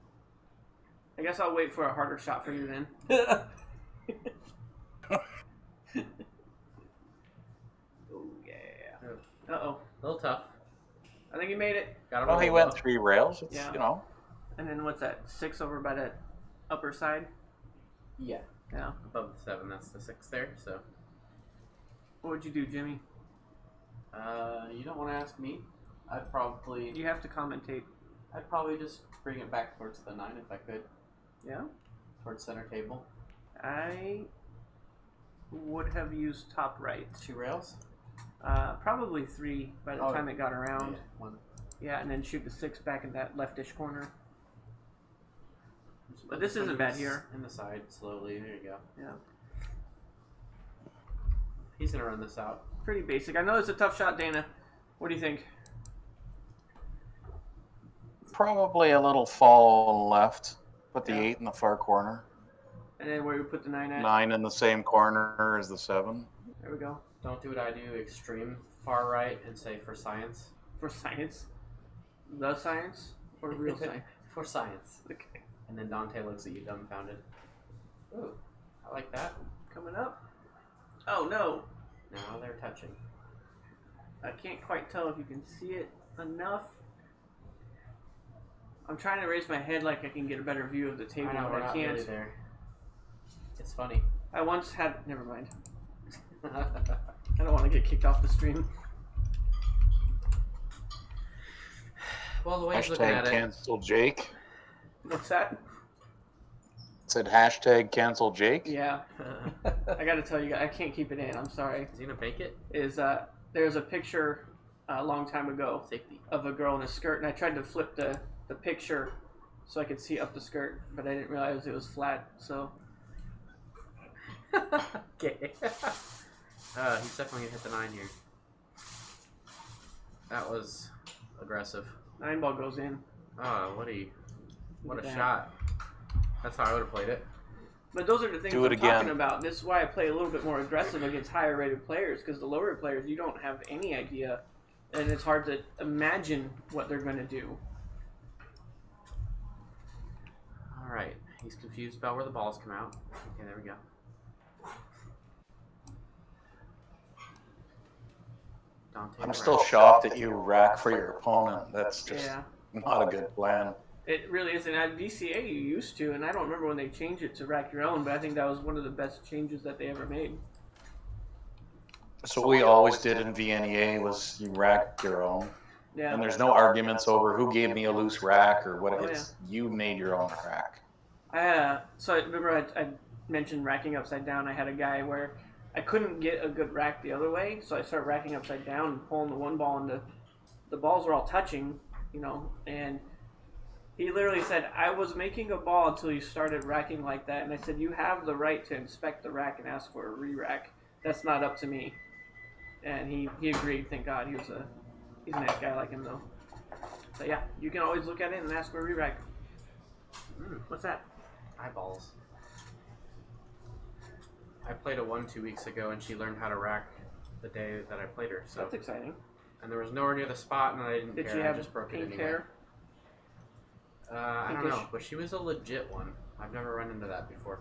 E: I guess I'll wait for a harder shot for you then. Oh yeah. Uh-oh.
G: A little tough.
E: I think he made it.
G: Got him
C: Well,
G: a
C: he
G: little
C: went
G: low.
C: 3 rails. It's,
E: Yeah.
C: you know.
E: And then what's that? 6 over by that upper side?
G: Yeah.
E: Yeah.
G: Above the 7, that's the 6 there, so.
E: What would you do, Jimmy?
G: You don't want to ask me. I'd probably
E: You have to commentate.
G: just bring it back towards the 9 if I could.
E: Yeah?
G: Towards center table.
E: I would have used top right.
G: 2 rails.
E: Probably 3 by the
G: Oh,
E: time it got around.
G: Yeah, 1.
E: Yeah, and then shoot the 6 back in that leftish corner. But this isn't bad here.
G: In the side, slowly. There you go.
E: Yeah.
G: He's gonna run this out.
E: Pretty basic. I know it's a tough shot, Dana. What do you think?
C: Probably a little fall left. Put the
E: Yeah.
C: 8 in the far corner.
E: And then where we put the 9 at?
C: 9 in the same corner as the 7.
E: There we go.
G: Don't do what I do, extreme far right, and say for science.
E: For science? The science? Or real science?
G: For science.
E: Okay.
G: And then Dante looks at you dumbfounded. Ooh, I like that.
E: Coming up. Oh, no.
G: Now they're touching.
E: I can't quite tell if you can see it enough. I'm trying to raise my head like I can get a better view of the table,
G: I know, we're
E: but I
G: not
E: can't.
G: really there. It's funny.
E: I once had... Never mind. I don't want to get kicked off the stream.
G: Well, the way he's looking at
C: Hashtag
G: it,
C: cancel Jake.
E: What's that?
C: It said hashtag cancel Jake.
E: Yeah. I gotta tell you guys, I can't keep it in. I'm sorry.
G: is he gonna bake it?
E: There's a picture a long time ago
G: Safety.
E: of a girl in a skirt, and I tried to flip the picture so I could see up the skirt, but I didn't realize it was flat, so...
G: Okay. He's definitely gonna hit the 9 here. That was aggressive.
E: 9 ball goes in.
G: Oh, what
E: Look
G: a
E: at that.
G: shot. That's how I would have played it.
E: But those are the things
C: Do it
E: I'm talking
C: again.
E: about. This is why I play a little bit more aggressive against higher rated players, because the lower players, you don't have any idea, and it's hard to imagine what they're going to do.
G: All right. He's confused about where the balls come out. Okay, there we go. Dante
C: I'm
G: rack.
C: still shocked that you rack for your opponent. That's just
E: Yeah.
C: not a good plan.
E: It really isn't. At VCA, you used to, and I don't remember when they changed it to rack your own, but I think that was one of the best changes that they ever made.
C: So what we always did in VNEA was you rack your own.
E: Yeah.
C: And there's no arguments over who gave me a loose rack or what.
E: Oh,
C: It's you made your own rack.
E: So I remember I mentioned racking upside down. I had a guy where I couldn't get a good rack the other way, so I started racking upside down and pulling the one ball, and the balls were all touching, and he literally said, I was making a ball until you started racking like that, and I said, you have the right to inspect the rack and ask for a re-rack. That's not up to me. And he agreed, thank God. He's a nice guy, I like him though. So yeah, you can always look at it and ask for a re-rack. What's that?
G: Eyeballs. I played a 1 2 weeks ago, and she learned how to rack the day that I played her. So
E: That's exciting.
G: and there was nowhere near the spot, and I didn't
E: Did
G: care.
E: she
G: I
E: have
G: just broke it
E: pink
G: anyway.
E: hair?
G: I don't
E: Pinkish?
G: know, but she was a legit one. I've never run into that before.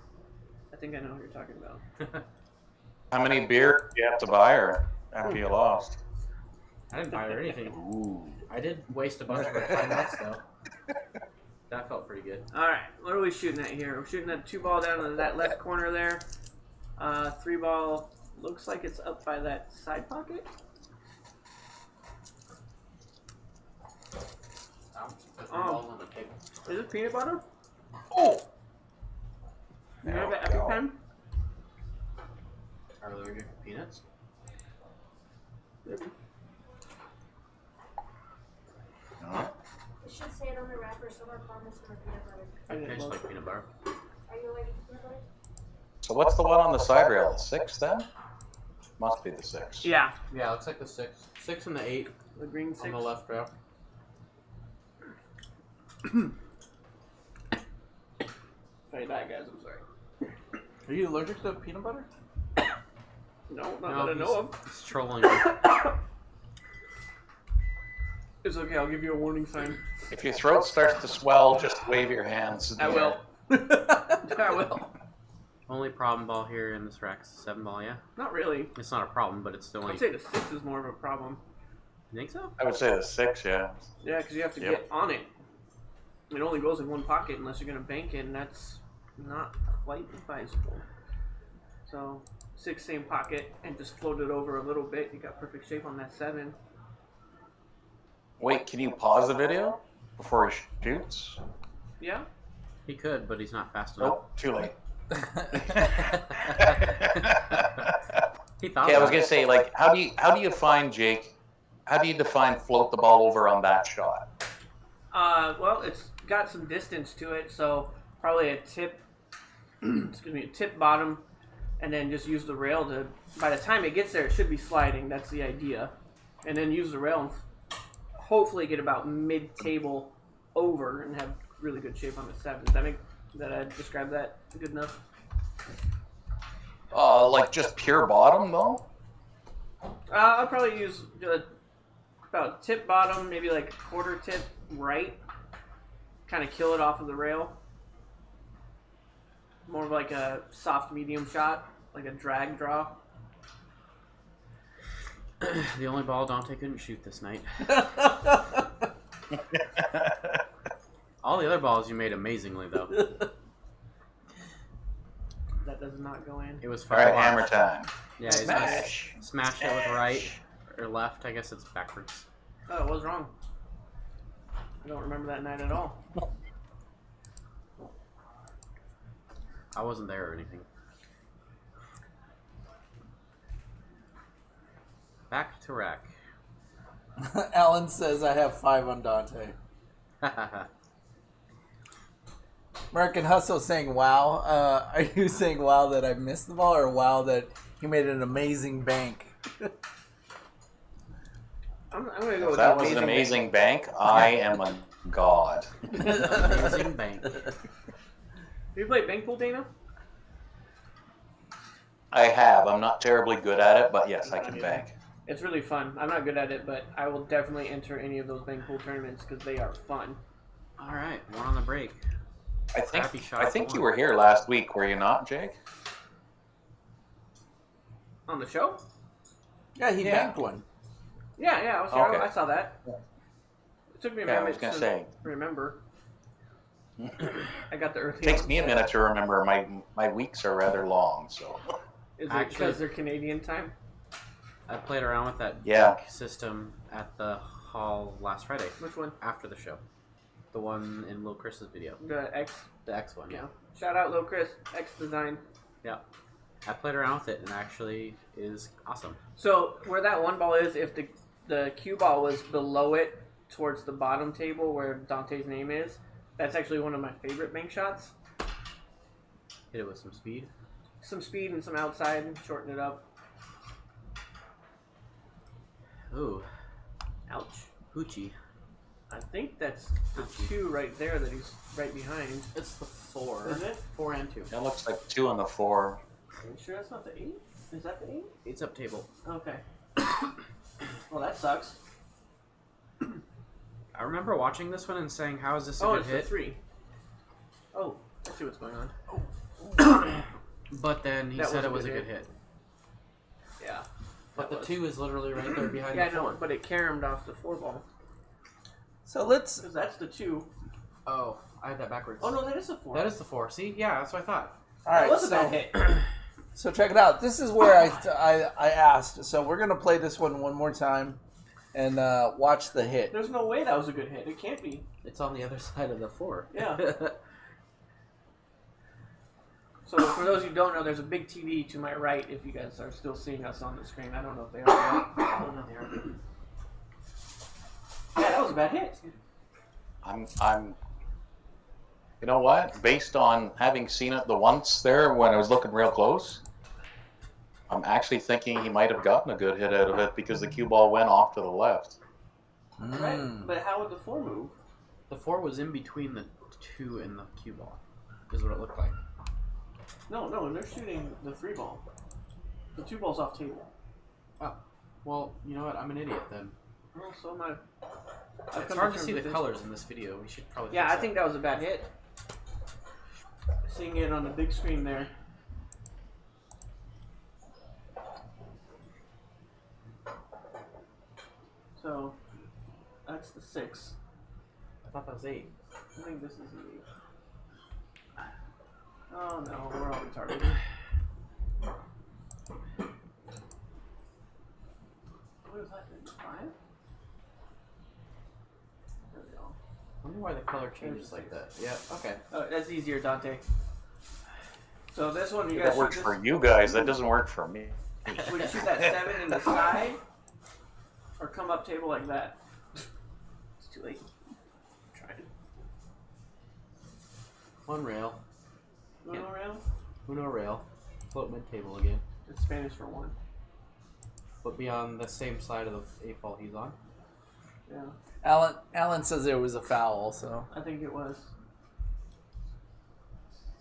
E: I think I know what you're talking about.
C: How many beers do you have to buy her after you lost?
G: I didn't buy her anything.
C: Ooh.
G: I did waste a bunch of her timeouts though. That felt pretty good.
E: All right, what are we shooting at here? We're shooting at 2 ball down in that left corner there. 3 ball looks like it's up by that side pocket.
G: There's
E: Oh.
G: balls on the table.
E: Is it peanut butter?
C: Oh!
E: You have
C: There
E: an
C: we go.
E: EpiPen?
G: Are we looking for peanuts?
E: Maybe.
C: Alright.
H: It should say it on the wrapper, summer promise for peanut butter.
E: I
G: I
E: didn't
G: just
E: look.
G: like peanut butter.
H: Are you allergic to peanut butter?
C: So what's the one on the side rail? The 6 then? Must be the 6.
E: Yeah,
G: Yeah, looks like the 6. 6 and the 8
E: the green 6.
G: on the left rail.
E: Sorry, that guys, I'm sorry.
B: Are you allergic to peanut butter?
E: No, not that I know of.
G: He's trolling me.
E: It's okay, I'll give you a warning sign.
C: If your throat starts to swell, just wave your hands. in
E: I
C: the
E: will.
C: air.
E: I will.
G: Only problem ball here in this rack is the 7 ball, yeah?
E: Not really.
G: It's not a problem, but it's the only...
E: I'd say the 6 is more of a problem.
G: You think so?
C: I would say the 6, yeah.
E: Yeah, because you have to
C: Yep.
E: get on it. It only goes in one pocket unless you're going to bank it, and that's not quite advisable. So, 6 same pocket, and just float it over a little bit. You got perfect shape on that 7.
C: Wait, can you pause the video before he shoots?
E: Yeah?
G: He could, but he's not fast enough.
C: Nope, too late.
G: He thought
C: Okay, I was
G: about
C: gonna
G: it.
C: say, like, how do you find Jake? How do you define float the ball over on that shot?
E: Well, it's got some distance to it, so probably a tip, excuse me, a tip bottom, and then just use the rail to. By the time it gets there, it should be sliding. That's the idea, and then use the rail and hopefully get about mid-table over and have really good shape on the 7. Does that make that I describe that good enough?
C: Like just pure bottom though.
E: I'll probably use about tip bottom, maybe like quarter tip right. Kind of kill it off of the rail. More of like a soft medium shot, like a drag draw.
G: The only ball Dante couldn't shoot this night. All the other balls you made amazingly, though.
E: That does not go in.
G: It was
C: All
G: fun.
C: right,
G: to watch.
C: hammer time.
G: Yeah, he's
C: Smash.
G: gonna smash it with right or left. I guess it's backwards.
E: Oh, it was wrong. I don't remember that night at all.
G: I wasn't there or anything. Back to rack.
B: Alan says I have 5 on Dante. American Hustle saying wow. Are you saying wow that I missed the ball or wow that he made an amazing bank?
E: I'm gonna go
C: If
E: with
C: that
E: the
C: was an amazing bank, I am a god.
G: Amazing bank.
E: Have you played bank pool, Dana?
C: I have. I'm not terribly good at it, but yes, I can bank.
E: It's really fun. I'm not good at it, but I will definitely enter any of those bank pool tournaments because they are fun.
G: All right, one on the break. Crappy shot
C: I think
G: one.
C: you were here last week, were you not, Jake?
E: On the show?
B: Yeah, he
C: Yeah.
B: banked one.
E: Yeah, I was here.
C: Okay.
E: I saw that. It took me a
C: Yeah, I
E: minute
C: was gonna
E: to
C: say.
E: remember. I got the early.
C: It takes me a minute to remember. My weeks are rather long, so.
E: Is it
G: Actually-
E: because they're Canadian time?
G: I played around with that
C: Yeah.
G: bank system at the hall last Friday
E: Which one?
G: after the show. The one in Lil Chris's video.
E: The X.
G: The X one, yeah.
E: Shout out, Lil Chris. X Design.
G: Yeah. I played around with it and actually is awesome.
E: So where that one ball is, if the cue ball was below it, towards the bottom table where Dante's name is, that's actually one of my favorite bank shots.
G: Hit it with some speed.
E: Some speed and some outside, and shorten it up.
G: Ooh,
E: Ouch.
G: hoochie.
E: I think that's the 2 right there that he's right behind.
G: It's the 4.
E: Is it?
G: 4 and 2.
C: It looks like 2 on the 4.
E: Are you sure that's not the 8? Is that the 8?
G: It's up table.
E: Okay. Well, that sucks.
G: I remember watching this one and saying, "How is this a
E: Oh,
G: good
E: it's
G: hit?"
E: the 3. Oh, I see what's going on.
G: But then he
E: That
G: said
E: was
G: it
E: a
G: was a
E: good
G: good hit.
E: Yeah.
G: But the
E: That was.
G: 2 is literally right there behind
E: Yeah, I
G: the
E: know,
G: 4.
E: but it caromed off the 4 ball.
B: So let's.
E: Because that's the 2.
G: Oh, I had that backwards.
E: Oh, no, that is the 4.
G: That is the 4. See? Yeah, that's what I thought.
B: All
E: That
B: right,
E: was a
B: so,
E: bad hit.
B: so check it out. This is where I asked. So we're gonna play this one more time, and watch the hit.
E: There's no way that was a good hit. It can't be.
G: It's on the other side of the 4.
E: Yeah. So for those who don't know, there's a big TV to my right. If you guys are still seeing us on the screen, I don't know if they are. Yet. Oh no, they are. Yeah, that was a bad hit.
C: I'm. You know what? Based on having seen it the once there when I was looking real close, I'm actually thinking he might have gotten a good hit out of it because the cue ball went off to the left.
E: Right? But how would the 4 move?
G: The 4 was in between the 2 and the cue ball. Is what it looked like.
E: No, and they're shooting the 3 ball. The 2 ball's off table.
G: Oh. Well, you know what? I'm an idiot then.
E: Well, so am I.
G: It's hard to see the colors in this video. We should probably.
E: Yeah,
G: fix
E: I think that was a bad hit. Seeing it on the big screen there. So, that's the 6.
G: I thought that was 8.
E: I think this is the 8. Oh no, we're all retarded. What is that? 5? There we go.
G: I wonder why the color changes like that. Yeah. Okay.
E: Oh, that's easier, Dante. So this one, you guys
C: That works
E: shoot
C: for you guys. That doesn't work for me.
E: Would you shoot that 7 in the side, or come up table like that? It's too late. I'm trying.
G: One rail.
E: Uno rail?
G: Uno rail. Float mid-table again.
E: It's Spanish for one.
G: Put me on the same side of the 8-ball he's on.
E: Yeah.
B: Alan says there was a foul also.
E: I think it was.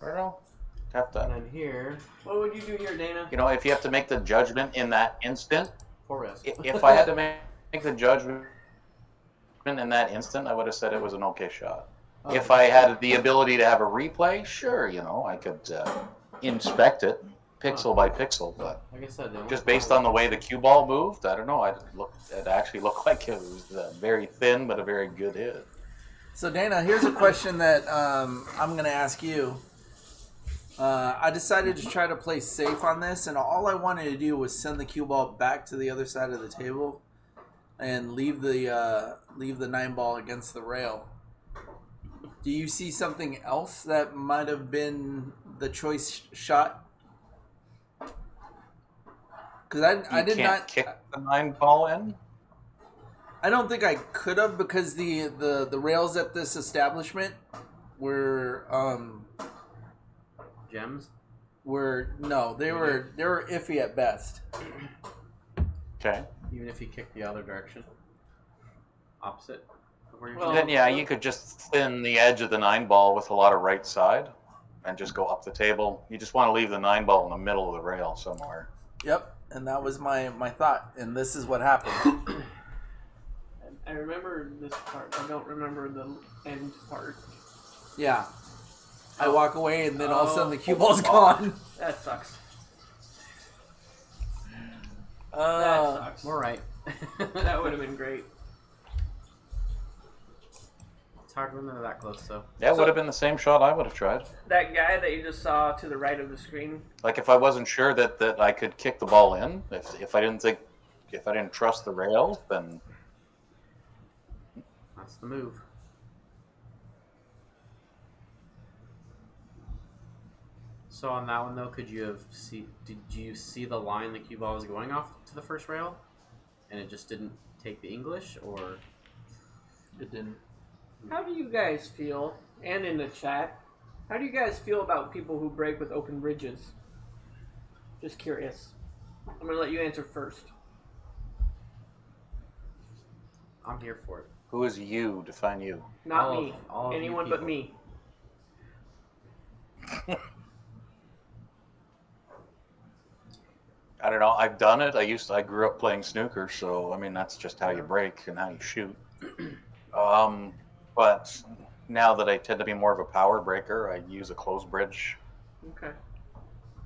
C: I don't know. Have
G: And
C: to,
G: then here,
E: What would you do here, Dana?
C: you know, if you have to make the judgment in that instant,
G: 4 rails.
C: if I had to make the judgment in that instant, I would have said it was an okay shot.
G: Oh,
C: If I had the ability to have a replay, sure, you know, I could inspect it pixel by pixel, but
G: like I said,
C: just based on the way the cue ball moved, I don't know. It actually looked like it was very thin, but a very good hit.
B: So Dana, here's a question that I'm going to ask you. I decided to try to play safe on this, and all I wanted to do was send the cue ball back to the other side of the table and leave the 9-ball against the rail. Do you see something else that might have been the choice shot? Because I did
C: can't
B: not
C: kick the 9-ball in.
B: I don't think I could have, because the rails at this establishment were
G: gems.
B: they were iffy at best.
C: Okay.
G: Even if you kick the other direction, opposite of where you're
E: Well,
C: Then yeah, you could just thin the edge of the 9-ball with a lot of right side, and just go up the table. You just want to leave the 9-ball in the middle of the rail somewhere.
B: Yep, and that was my thought, and this is what happened.
E: I remember this part. I don't remember the end part.
B: Yeah. I walk away, and then all of a sudden the cue ball's gone.
E: That sucks. That
B: Uh,
E: sucks.
G: We're right.
E: That would have been great.
G: It's hard when they're that close, though.
C: That would have been the same shot I would have tried.
E: That guy that you just saw to the right of the screen.
C: Like if I wasn't sure that I could kick the ball in, if I didn't trust the rails, then
G: That's the move. So on that one though, did you see the line the cue ball was going off to the first rail, and it just didn't take the English, or
B: it didn't.
E: How do you guys feel? And in the chat, how do you guys feel about people who break with open bridges? Just curious. I'm gonna let you answer first.
G: I'm here for it.
C: who is you? Define you.
E: Not
G: All
E: me.
G: of- all of you
E: Anyone but
G: people.
E: me.
C: I don't know. I've done it. I grew up playing snooker, so I mean that's just how you break and how you shoot. But now that I tend to be more of a power breaker, I use a closed bridge.
E: Okay.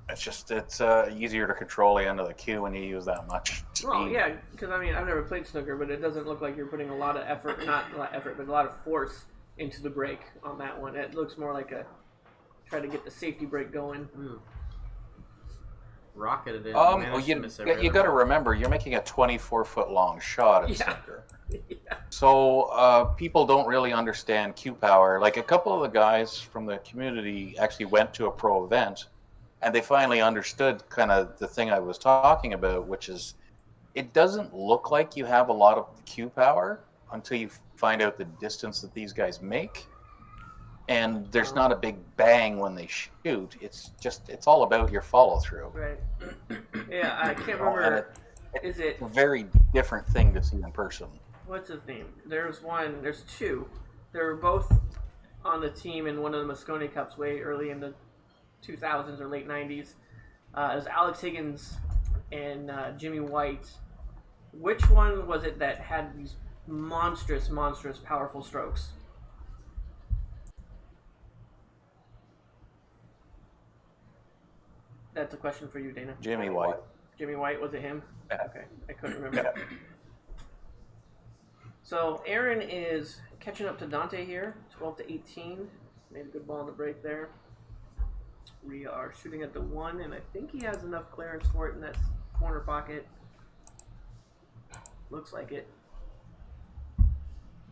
C: It's easier to control the end of the cue when you use that much speed.
E: Well, yeah, because I mean, I've never played snooker, but it doesn't look like you're putting a lot of effort, not a lot of effort, but a lot of force into the break on that one. It looks more like a try to get the safety break going.
G: Rocketed it.
C: You got to remember, you're making a 24-foot long shot at
E: Yeah.
C: snooker. So people don't really understand cue power. Like a couple of the guys from the community actually went to a pro event, and they finally understood kind of the thing I was talking about, which is it doesn't look like you have a lot of cue power until you find out the distance that these guys make. And there's not a big bang when they shoot. It's all about your follow through.
E: Right. Yeah, I can't
C: And
E: remember. Is it
C: It's a very different thing to see in person.
E: what's his name? There's two. They were both on the team in one of the Moscone Cups way early in the 2000s or late 90s. It was Alex Higgins and Jimmy White. Which one was it that had these monstrous, powerful strokes? That's a question for you, Dana.
C: Jimmy White.
E: Jimmy White, was it him?
C: Yeah.
E: Okay, I couldn't remember. So Aaron is catching up to Dante here, 12 to 18. Made a good ball in the break there. We are shooting at the 1, and I think he has enough clearance for it in that corner pocket. Looks like it.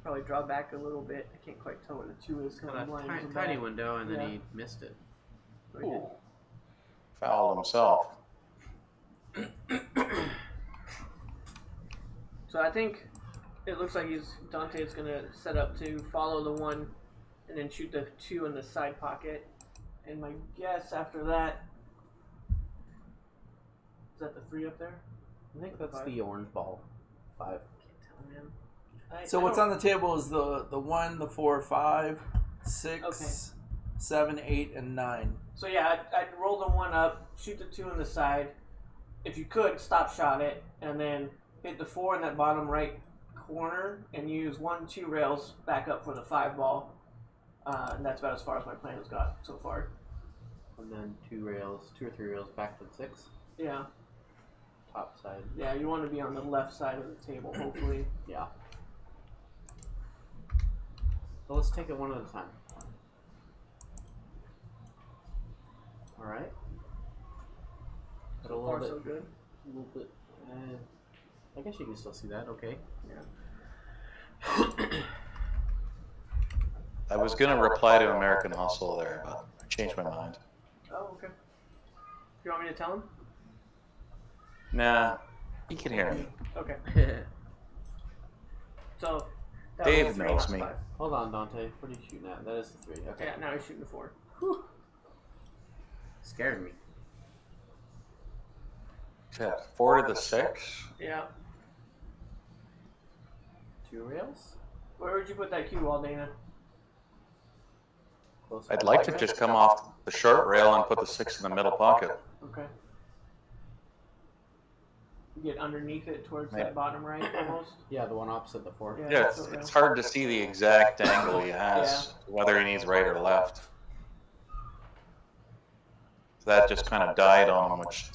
E: Probably draw back a little bit. I can't quite tell where the 2 is. Kind
G: Got
E: of
G: a
E: blind.
G: tiny window, and then
E: Yeah.
G: he missed it.
E: So he did.
C: Fouled himself.
E: So I think it looks like Dante is going to set up to follow the 1 and then shoot the 2 in the side pocket. And my guess after that, is that the 3 up there?
G: I think that's the orange ball. 5.
E: Can't tell, man.
B: So what's on the table is the 1, the 4, 5, 6,
E: Okay.
B: 7, 8, and 9.
E: So yeah, I'd roll the 1 up, shoot the 2 in the side. If you could, stop shot it, and then hit the 4 in that bottom right corner, and use 1, 2 rails back up for the 5 ball. And that's about as far as my plan has got so far.
G: And then 2 or 3 rails back to the 6.
E: Yeah,
G: Top side.
E: yeah, you want to be on the left side of the table, hopefully.
G: Yeah. So let's take it one at a time. Alright.
E: So far, so good.
G: A little bit. I guess you can still see that. Okay.
E: Yeah.
C: I was going to reply to American Hustle there, but I changed my mind.
E: Oh, okay. You want me to tell him?
C: Nah, he can hear me.
E: Okay. So. that
C: Dave
E: was 3,
C: knows
E: not
C: me.
E: 5.
G: Hold on, Dante. What are you shooting at? That is the 3. Okay.
E: Yeah, now he's shooting the 4.
G: Scared me.
C: Yeah, 4 to the 6.
E: Yeah.
G: 2 rails?
E: Where would you put that cue ball, Dana?
G: Close
C: I'd like to just come off the short rail and put the 6 in the middle pocket.
E: Okay. Get underneath it towards
C: Maybe.
E: that bottom right almost.
G: Yeah, the one opposite the 4.
C: Yeah,
E: that's
C: it's,
E: what
C: it's hard to see the exact angle he has, whether he needs right or left. So that just kind of died on him, which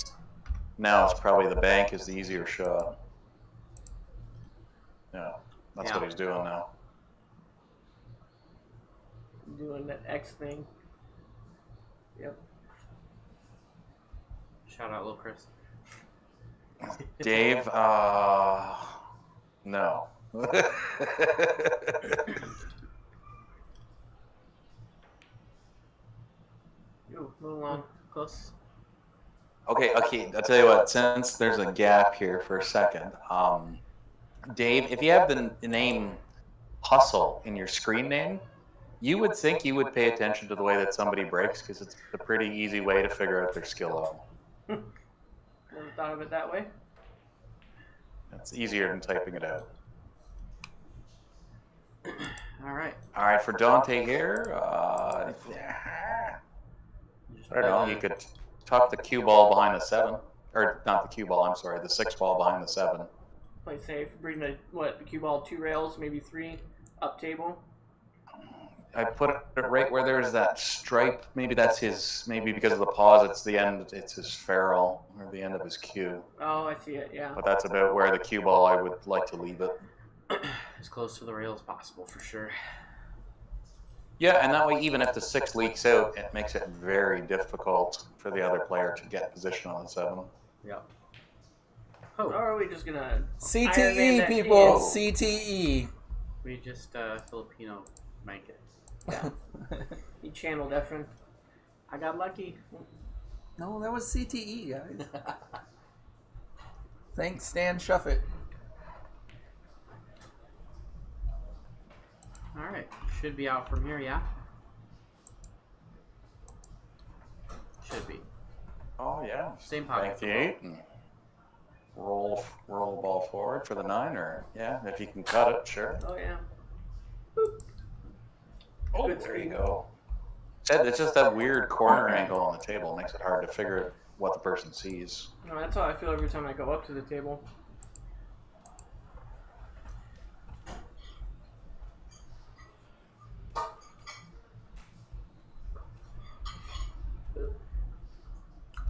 C: now it's probably the bank is the easier shot. Yeah, that's
G: Yeah.
C: what he's doing now.
E: Doing that X thing. Yep.
G: Shout out, Lil Chris.
C: Dave, no.
E: Ooh, a little long.
G: Close.
C: Okay, I'll tell you what, since there's a gap here for a second, Dave, if you have the name Hustle in your screen name, you would think you would pay attention to the way that somebody breaks, because it's a pretty easy way to figure out their skill level.
E: Never thought of it that way.
C: It's easier than typing it out.
G: Alright.
C: All right, for Dante here, I don't know, you could tuck the cue ball behind the 7. Or not the cue ball, I'm sorry, the 6 ball behind the 7.
E: Play safe. Bring the cue ball 2 rails, maybe 3 up table.
C: I put it right where there's that stripe. Maybe that's his, maybe because of the pause, it's the end, it's his ferrule, or the end of his cue.
E: Oh, I see it. Yeah.
C: But that's about where the cue ball I would like to leave it.
G: As close to the rail as possible, for sure.
C: Yeah, and that way, even if the 6 leaks out, it makes it very difficult for the other player to get position on the 7.
G: Yep.
E: Or are we just gonna Iron Man
B: CTE,
E: that
B: people.
E: kid?
B: CTE.
G: We just Filipino make it.
E: Yeah. He channeled Efren. I got lucky.
B: No, that was CTE, guys. Thanks, Stan Shuffett.
G: Alright. Should be out from here, yeah? Should be.
C: Oh yeah.
G: Same pocket.
C: Bank the 8 and roll the ball forward for the 9, or yeah, if you can cut it, sure.
E: Oh yeah.
C: Oh,
E: Good
C: there you
E: screen.
C: go. It's just that weird corner angle on the table makes it hard to figure what the person sees.
E: No, that's how I feel every time I go up to the table.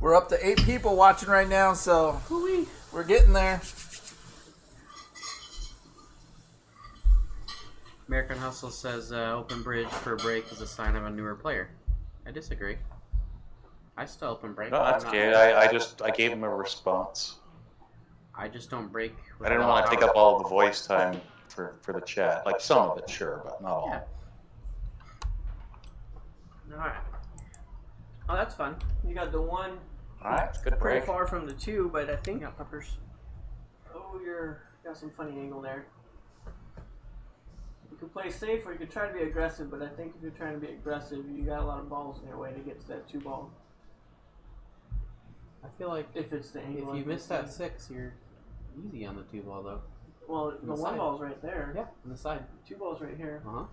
B: We're up to 8 people watching right now, so we're getting there.
G: American Hustle says open bridge for break is a sign of a newer player. I disagree. I still open break.
C: No, that's
G: I'm
C: okay.
G: not-
C: I gave him a response.
G: I just don't break.
C: I didn't want to take up all the voice time for the chat. Like some of it, sure, but not all.
G: Yeah.
E: Alright. Oh, that's fun. You got the 1
C: All right, it's a good
E: pretty
C: break.
E: far from the 2, but I think.
G: Yeah, peppers.
E: Oh, got some funny angle there. You can play safe or you can try to be aggressive, but I think if you're trying to be aggressive, you got a lot of balls in your way to get to that 2-ball.
G: I feel like
E: If it's the angle.
G: if you
E: on
G: miss
E: the
G: that
E: side.
G: 6, you're easy on the 2-ball though.
E: Well, the
G: the
E: 1
G: side.
E: ball's right there.
G: Yeah, on the side.
E: 2 balls right here.
G: Uh-huh.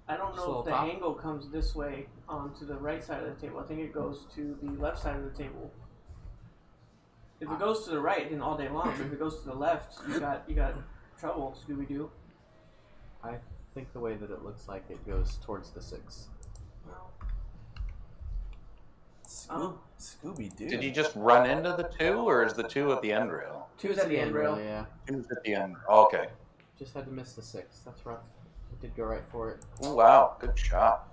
E: I don't
G: Just a
E: know
G: little
E: if the
G: top.
E: angle comes this way onto the right side of the table. I think it goes to the left side of the table. If it goes to the right, then all day long. But if it goes to the left, you got trouble, Scooby Doo.
G: I think the way that it looks like it goes towards the 6.
B: Scooby Doo.
C: Did you just run into the 2, or is the 2 at the end rail?
E: 2's at the end rail.
G: Yeah.
C: 2's at the end. Okay.
G: Just had to miss the 6. That's rough. It did go right for it.
C: Oh, wow. Good shot.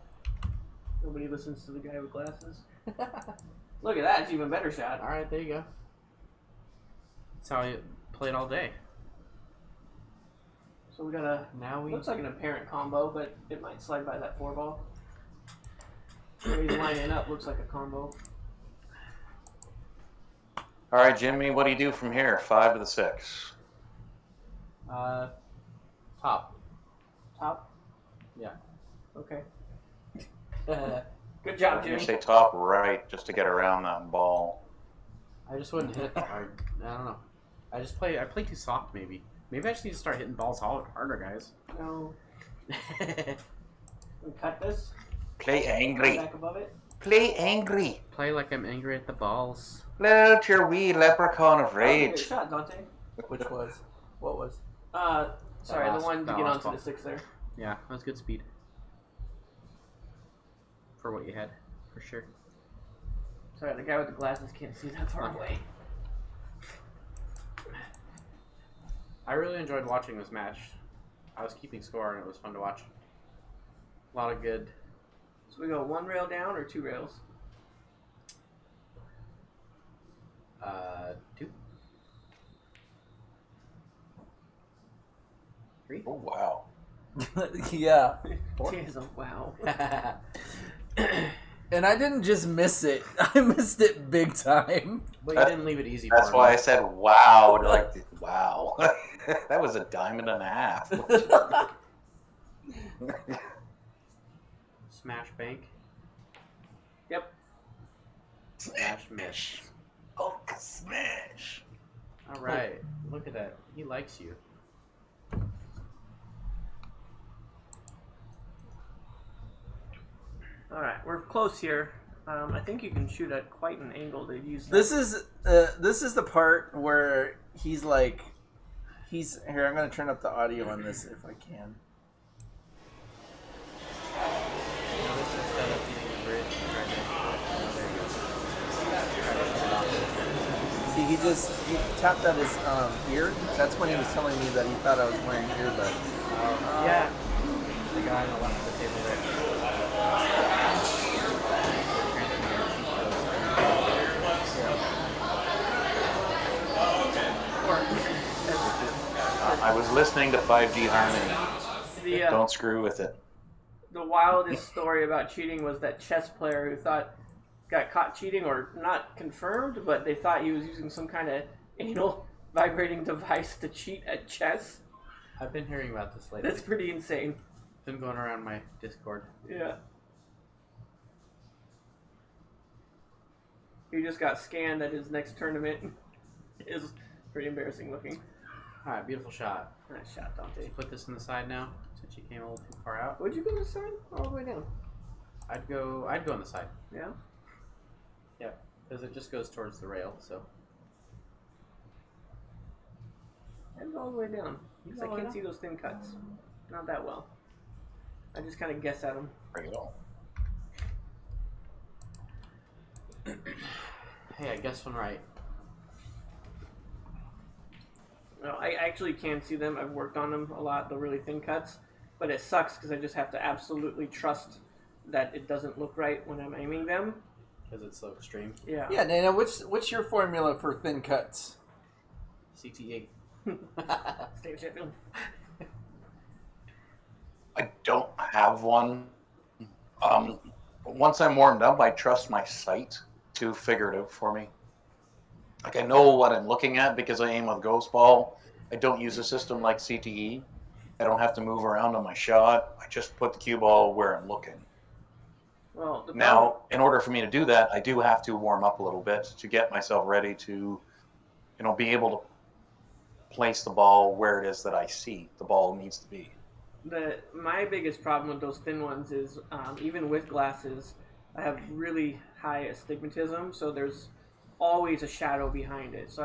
E: Nobody listens to the guy with glasses. Look at that! It's even better shot.
G: All right, there you go. That's how I played all day.
E: So we got a.
G: Now we
E: Looks like an apparent combo, but it might slide by that 4-ball. The way he's lining up looks like a combo.
C: All right, Jimmy, what do you do from here? 5 to the 6.
G: Top.
E: Top?
G: Yeah.
E: Okay.
G: I
E: Good job,
C: I'm going to
E: Jimmy.
C: say top right just to get around that ball.
G: just wouldn't hit hard. I don't know. I play too soft maybe. Maybe I just need to start hitting balls harder, guys.
E: No. We cut this.
C: Play angry.
E: Back above it.
C: Play angry.
G: Play like I'm angry at the balls.
C: Let out your wee leprechaun of
E: That was a good
C: rage.
E: shot, Dante.
B: Which was? What was?
E: Sorry,
G: last-
E: the one to
G: that
E: get
G: last
E: onto
G: ball.
E: the 6 there.
G: Yeah, that was good speed. For what you had, for sure.
E: Sorry, the guy with the glasses can't see that far away.
G: I really enjoyed watching this match. I was keeping score and it was fun to watch. A lot of good.
E: So we go 1 rail down or 2 rails?
G: 2. 3.
C: Oh, wow.
B: Yeah.
E: Jeez, oh, wow.
B: And I didn't just miss it. I missed it big time.
G: But you didn't leave it easy
C: That's
G: for
C: why I
G: me.
C: said wow. Like, wow. That was a diamond and a half.
G: Smash bank.
E: Yep.
G: Smash miss.
C: Hulk smash.
G: Alright, look at that. He likes you.
E: Alright, we're close here. I think you can shoot at quite an angle to use that.
B: This is the part where he's like, here. I'm gonna turn up the audio on this if I can.
G: Now this is instead of hitting the bridge, you try to
B: See, he tapped at his ear. That's when he was telling me that he thought I was wearing earbuds.
E: Yeah.
G: the guy on the left of the table there.
C: I was listening to 5G Harmony.
E: The,
C: Don't screw with it.
E: the wildest story about cheating was that chess player who got caught cheating, or not confirmed, but they thought he was using some kind of anal vibrating device to cheat at chess.
G: I've been hearing about this lately.
E: That's pretty insane.
G: Been going around my Discord.
E: Yeah. He just got scanned at his next tournament. It was pretty embarrassing looking.
G: Alright, beautiful shot.
E: Nice shot, Dante.
G: Put this in the side now, since you came a little too far out.
E: Would you go this side? All the way down?
G: I'd go on the side.
E: Yeah?
G: Yeah, because it just goes towards the rail, so.
E: I'd go all the way down. Because I can't see those thin cuts. Not that well. I just kind of guess at them.
C: Bring it on.
G: Hey, I guessed one right.
E: No, I actually can see them. I've worked on them a lot, the really thin cuts. But it sucks because I just have to absolutely trust that it doesn't look right when I'm aiming them.
G: Because it's so extreme.
E: Yeah.
B: Yeah, Nana, what's your formula for thin cuts?
G: CTE.
E: Stay Sheffield.
C: I don't have one. Once I'm warmed up, I trust my sight to figure it out for me. Like, I know what I'm looking at because I aim with Ghost Ball. I don't use a system like CTE. I don't have to move around on my shot. I just put the cue ball where I'm looking.
E: Well, the
C: Now, in order for me to do that, I do have to warm up a little bit to get myself ready to, be able to place the ball where it is that I see the ball needs to be.
E: My biggest problem with those thin ones is even with glasses, I have really high astigmatism, so there's always a shadow behind it. So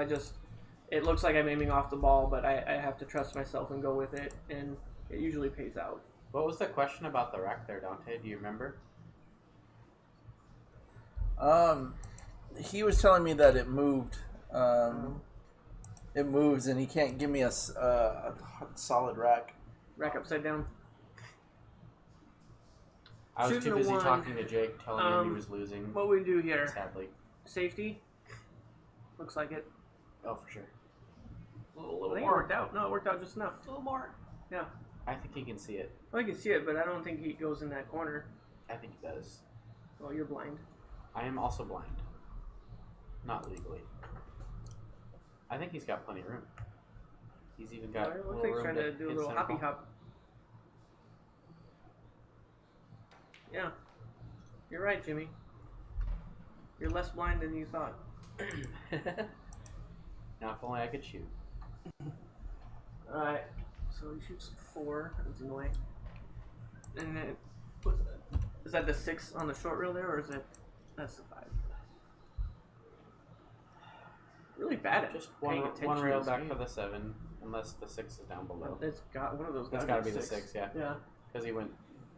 E: it looks like I'm aiming off the ball, but I have to trust myself and go with it, and it usually pays out.
G: What was the question about the rack there, Dante? Do you remember?
B: He was telling me that it moved. It moves, and he can't give me a solid rack.
E: Rack upside down.
G: I was
E: Shooting
G: too busy
E: a one,
G: talking to Jake, telling him he was losing.
E: What we do here?
G: Sadly.
E: Safety. Looks like it.
G: Oh, for sure.
E: I think it worked out. No, it worked out just enough.
B: A little more.
E: Yeah.
G: I think he can see it.
E: I can see it, but I don't think he goes in that corner.
G: I think he does.
E: Well, you're blind.
G: I am also blind. Not legally. I think he's got plenty of room. He's even got
E: It
G: a
E: looks
G: little
E: like he's
G: room
E: trying to do a
G: hit
E: little
G: center
E: hoppy
G: ball.
E: hop. Yeah. You're right, Jimmy. You're less blind than you thought.
G: Now, if only I could shoot.
E: Alright. So he shoots 4. That's in the way. And then, is that the 6 on the short reel there, or is that's the 5? Really bad at
G: Just
E: paying
G: one
E: attention
G: rail
E: to this
G: back
E: game.
G: for the 7, unless the 6 is down below.
E: It's got one of those.
G: That's got to be the 6, yeah.
E: Yeah.
G: Because he went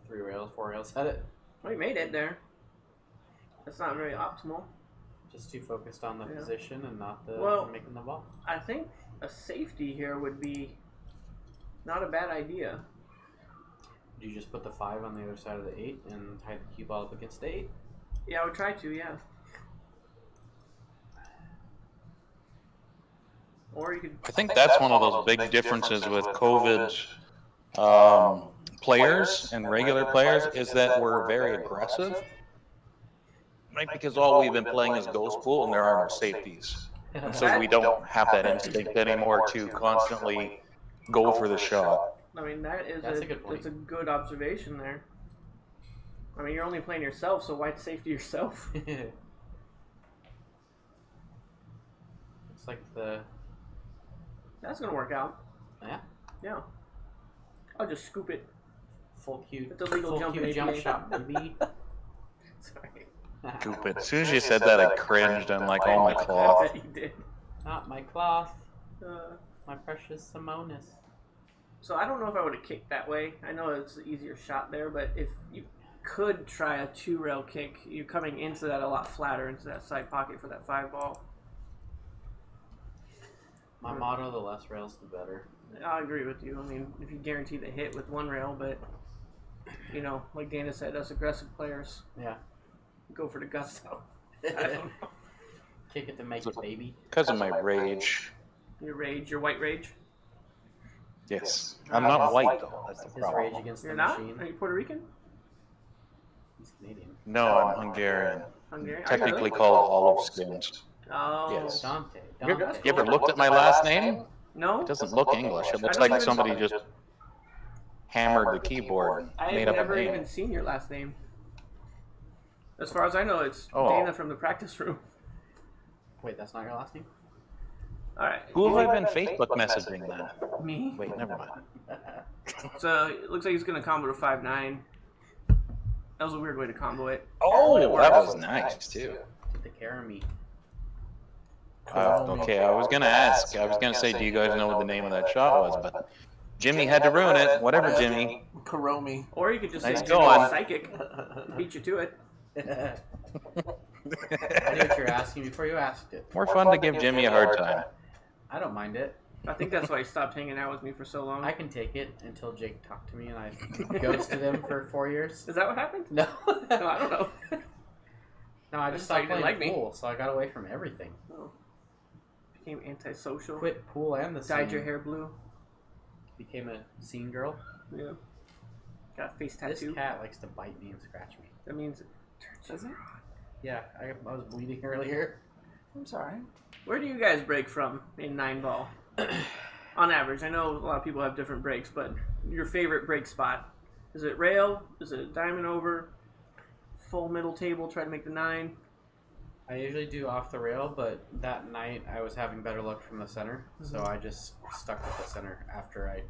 G: 3 rails, 4 rails at it.
E: Well, he made it there. That's not very optimal.
G: Just too focused on the
E: Yeah.
G: position and not making the ball.
E: I think a safety here would be not a bad idea.
G: Do you just put the 5 on the other side of the 8 and hide the cue ball up against the 8?
E: Yeah, I would try to, yeah. Or you could.
C: I think that's one of those big differences with COVID's players and regular players is that we're very aggressive. Right, because all we've been playing is ghost pool and there are no safeties. And so we don't have that instinct anymore to constantly go for the shot.
E: I mean,
G: That's a good point.
E: That's a good observation there. I mean, you're only playing yourself, so why safety yourself?
G: Looks like the...
E: That's gonna work out.
G: Yeah?
E: Yeah. I'll just scoop it.
G: Full cue.
E: It's a legal
G: full
E: jump
G: cue
E: in
G: jump
E: APA.
G: shot, baby.
E: Sorry.
C: Scoop it. As soon as you said that, I cringed and like, oh my
E: I
C: cloth.
E: bet you did.
G: Not my cloth.
E: Uh,
G: My precious Simonis.
E: so I don't know if I would have kicked that way. I know it's an easier shot there, but if you could try a 2-rail kick, you're coming into that a lot flatter, into that side pocket for that 5 ball.
G: My motto, the less rails, the better.
E: I agree with you. I mean, if you guarantee the hit with 1 rail, but, like Dana said, us aggressive players
G: Yeah.
E: go for the gusto. I don't know.
G: Kick it to make it, baby.
C: Because of my rage.
E: Your rage, your white rage.
C: Yes. I'm not white though. That's the
G: His rage
C: problem.
G: against
E: You're
G: the
E: not?
G: machine.
E: Are you Puerto Rican?
G: He's Canadian.
C: No, I'm Hungarian.
E: Hungarian?
C: Technically called olive skins.
E: Oh.
C: Yes.
G: Dante.
C: You
G: Dante.
C: ever looked at my last name?
E: No?
C: It doesn't look English. It looks
E: I don't
C: like
E: even-
C: somebody just hammered the keyboard and
E: I've
C: made up a
E: never
C: name.
E: even seen your last name. As far as I know, it's
C: Oh.
E: Dana from the practice room.
G: Wait, that's not your last name?
E: Alright.
C: Who have I been Facebook messaging then?
E: Me.
C: Wait, never mind.
E: So, it looks like he's going to combo to 5-9. That was a weird way to combo it.
C: Oh, that was nice too.
G: Get the care of me.
C: Okay, I was gonna ask. I was gonna say, do you guys know what the name of that shot was? But Jimmy had to ruin it. Whatever, Jimmy.
B: Karomi.
E: Or you could just
C: Nice
E: say
C: going.
E: Jimmy's psychic. Beat you to it.
G: I knew what you were asking before you asked it.
C: More fun to give Jimmy a hard time.
G: I don't mind it.
E: I think that's why he stopped hanging out with me for so long.
G: I can take it until Jake talked to me and I ghosted him for 4 years.
E: Is that what happened?
G: No.
E: No, I don't know.
G: No, I
E: just
G: just
E: thought you
G: stopped
E: didn't
G: playing
E: like me.
G: pool, so I got away from everything.
E: Oh. Became antisocial.
G: Quit pool and the scene.
E: Dyed your hair blue.
G: Became a scene girl.
E: Yeah. Got a face
G: This
E: tattoo.
G: cat likes to bite me and scratch me.
E: That means it turns you on.
G: Yeah, I was bleeding earlier.
B: I'm sorry.
E: Where do you guys break from in 9 ball? On average, I know a lot of people have different breaks, but your favorite break spot? Is it rail? Is it diamond over? Full middle table, try to make the 9.
G: I usually do off the rail, but that night I was having better luck from the center, so I just stuck with the center after I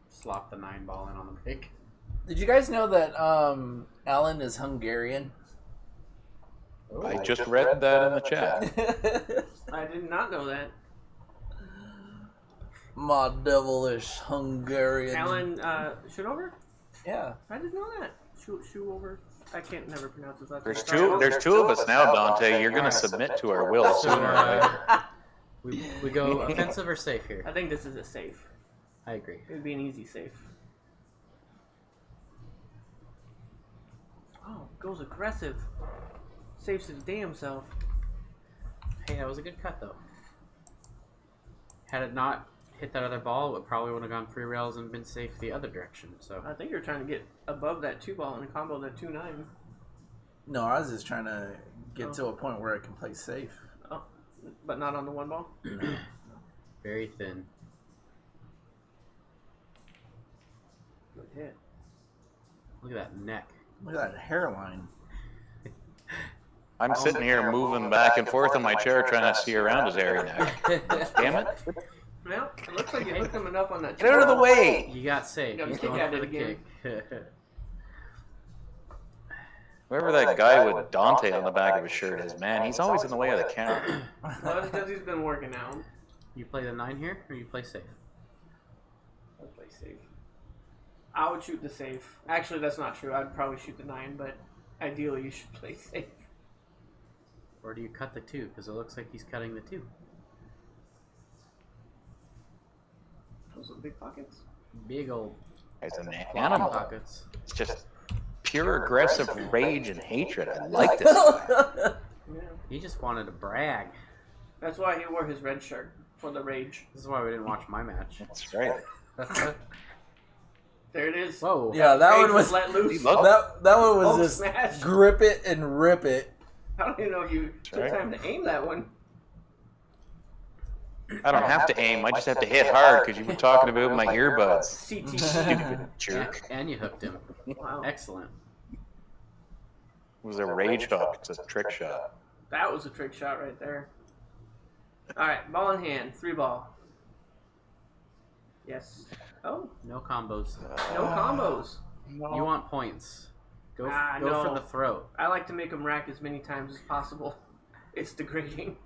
G: slopped the 9 ball in on the break.
B: Did you guys know that Alan is Hungarian?
C: I just read that in the chat.
E: I did not know that.
B: My devilish Hungarian.
E: Alan Schoonover?
B: Yeah.
E: I didn't know that. Schoonover. I can't never pronounce his last name.
C: There's two of us now, Dante. You're going to submit to our will
G: So
C: sooner or later.
G: we go offensive or safe here?
E: I think this is a safe.
G: I agree.
E: It would be an easy safe. Oh, goes aggressive. Saves his damn self.
G: Hey, that was a good cut though. Had it not hit that other ball, it probably would have gone 3 rails and been safe the other direction. So
E: I think you're trying to get above that 2 ball and combo that 2-9.
B: No, I was just trying to get to a point where I can play safe.
E: Oh, but not on the 1 ball?
G: very thin.
E: Good hit.
G: Look at that neck.
B: Look at that hairline.
C: I'm sitting here moving back and forth in my chair trying to see around his hairy neck. Damn it.
E: Well, it looks like you hooked him enough on that.
C: Get out of the way.
G: You got safe.
E: You got
G: He's
E: kick
G: going
E: at
G: for
E: it
G: the
E: again.
G: kick.
C: Whoever that guy with Dante on the back of his shirt is, man, he's always in the way of the camera.
E: Well, that's because he's been working out.
G: You play the 9 here, or you play safe?
E: I'll play safe. I would shoot the safe. Actually, that's not true. I'd probably shoot the 9, but ideally you should play safe.
G: Or do you cut the 2? Because it looks like he's cutting the 2.
E: Those are big pockets.
G: Big old
C: He's an
G: floppy
C: animal.
G: pockets.
C: It's just pure aggressive rage and hatred. I like this guy.
E: Yeah.
G: He just wanted to brag.
E: That's why he wore his red shirt, for the rage.
G: This is why we didn't watch my match.
C: That's right.
E: There it is.
G: Whoa.
B: Yeah, that
E: Rage
B: one was
E: let loose.
B: that one was
E: Hulk
B: just
E: smash.
B: grip it and rip it.
E: I don't even know if you took
C: right.
E: time to aim that one.
C: I don't have to aim. I just have to hit hard because you were talking about my earbuds.
E: CT.
C: Stupid jerk.
G: And you hooked him.
E: Wow.
G: Excellent.
C: It was a rage hook. It's a trick shot.
E: That was a trick shot right there. Alright, ball in hand. 3 ball. Yes. Oh,
G: No combos.
E: no combos.
G: You want points. Go,
E: Ah,
G: go
E: no.
G: for the throat.
E: I like to make them rack as many times as possible. It's degrading.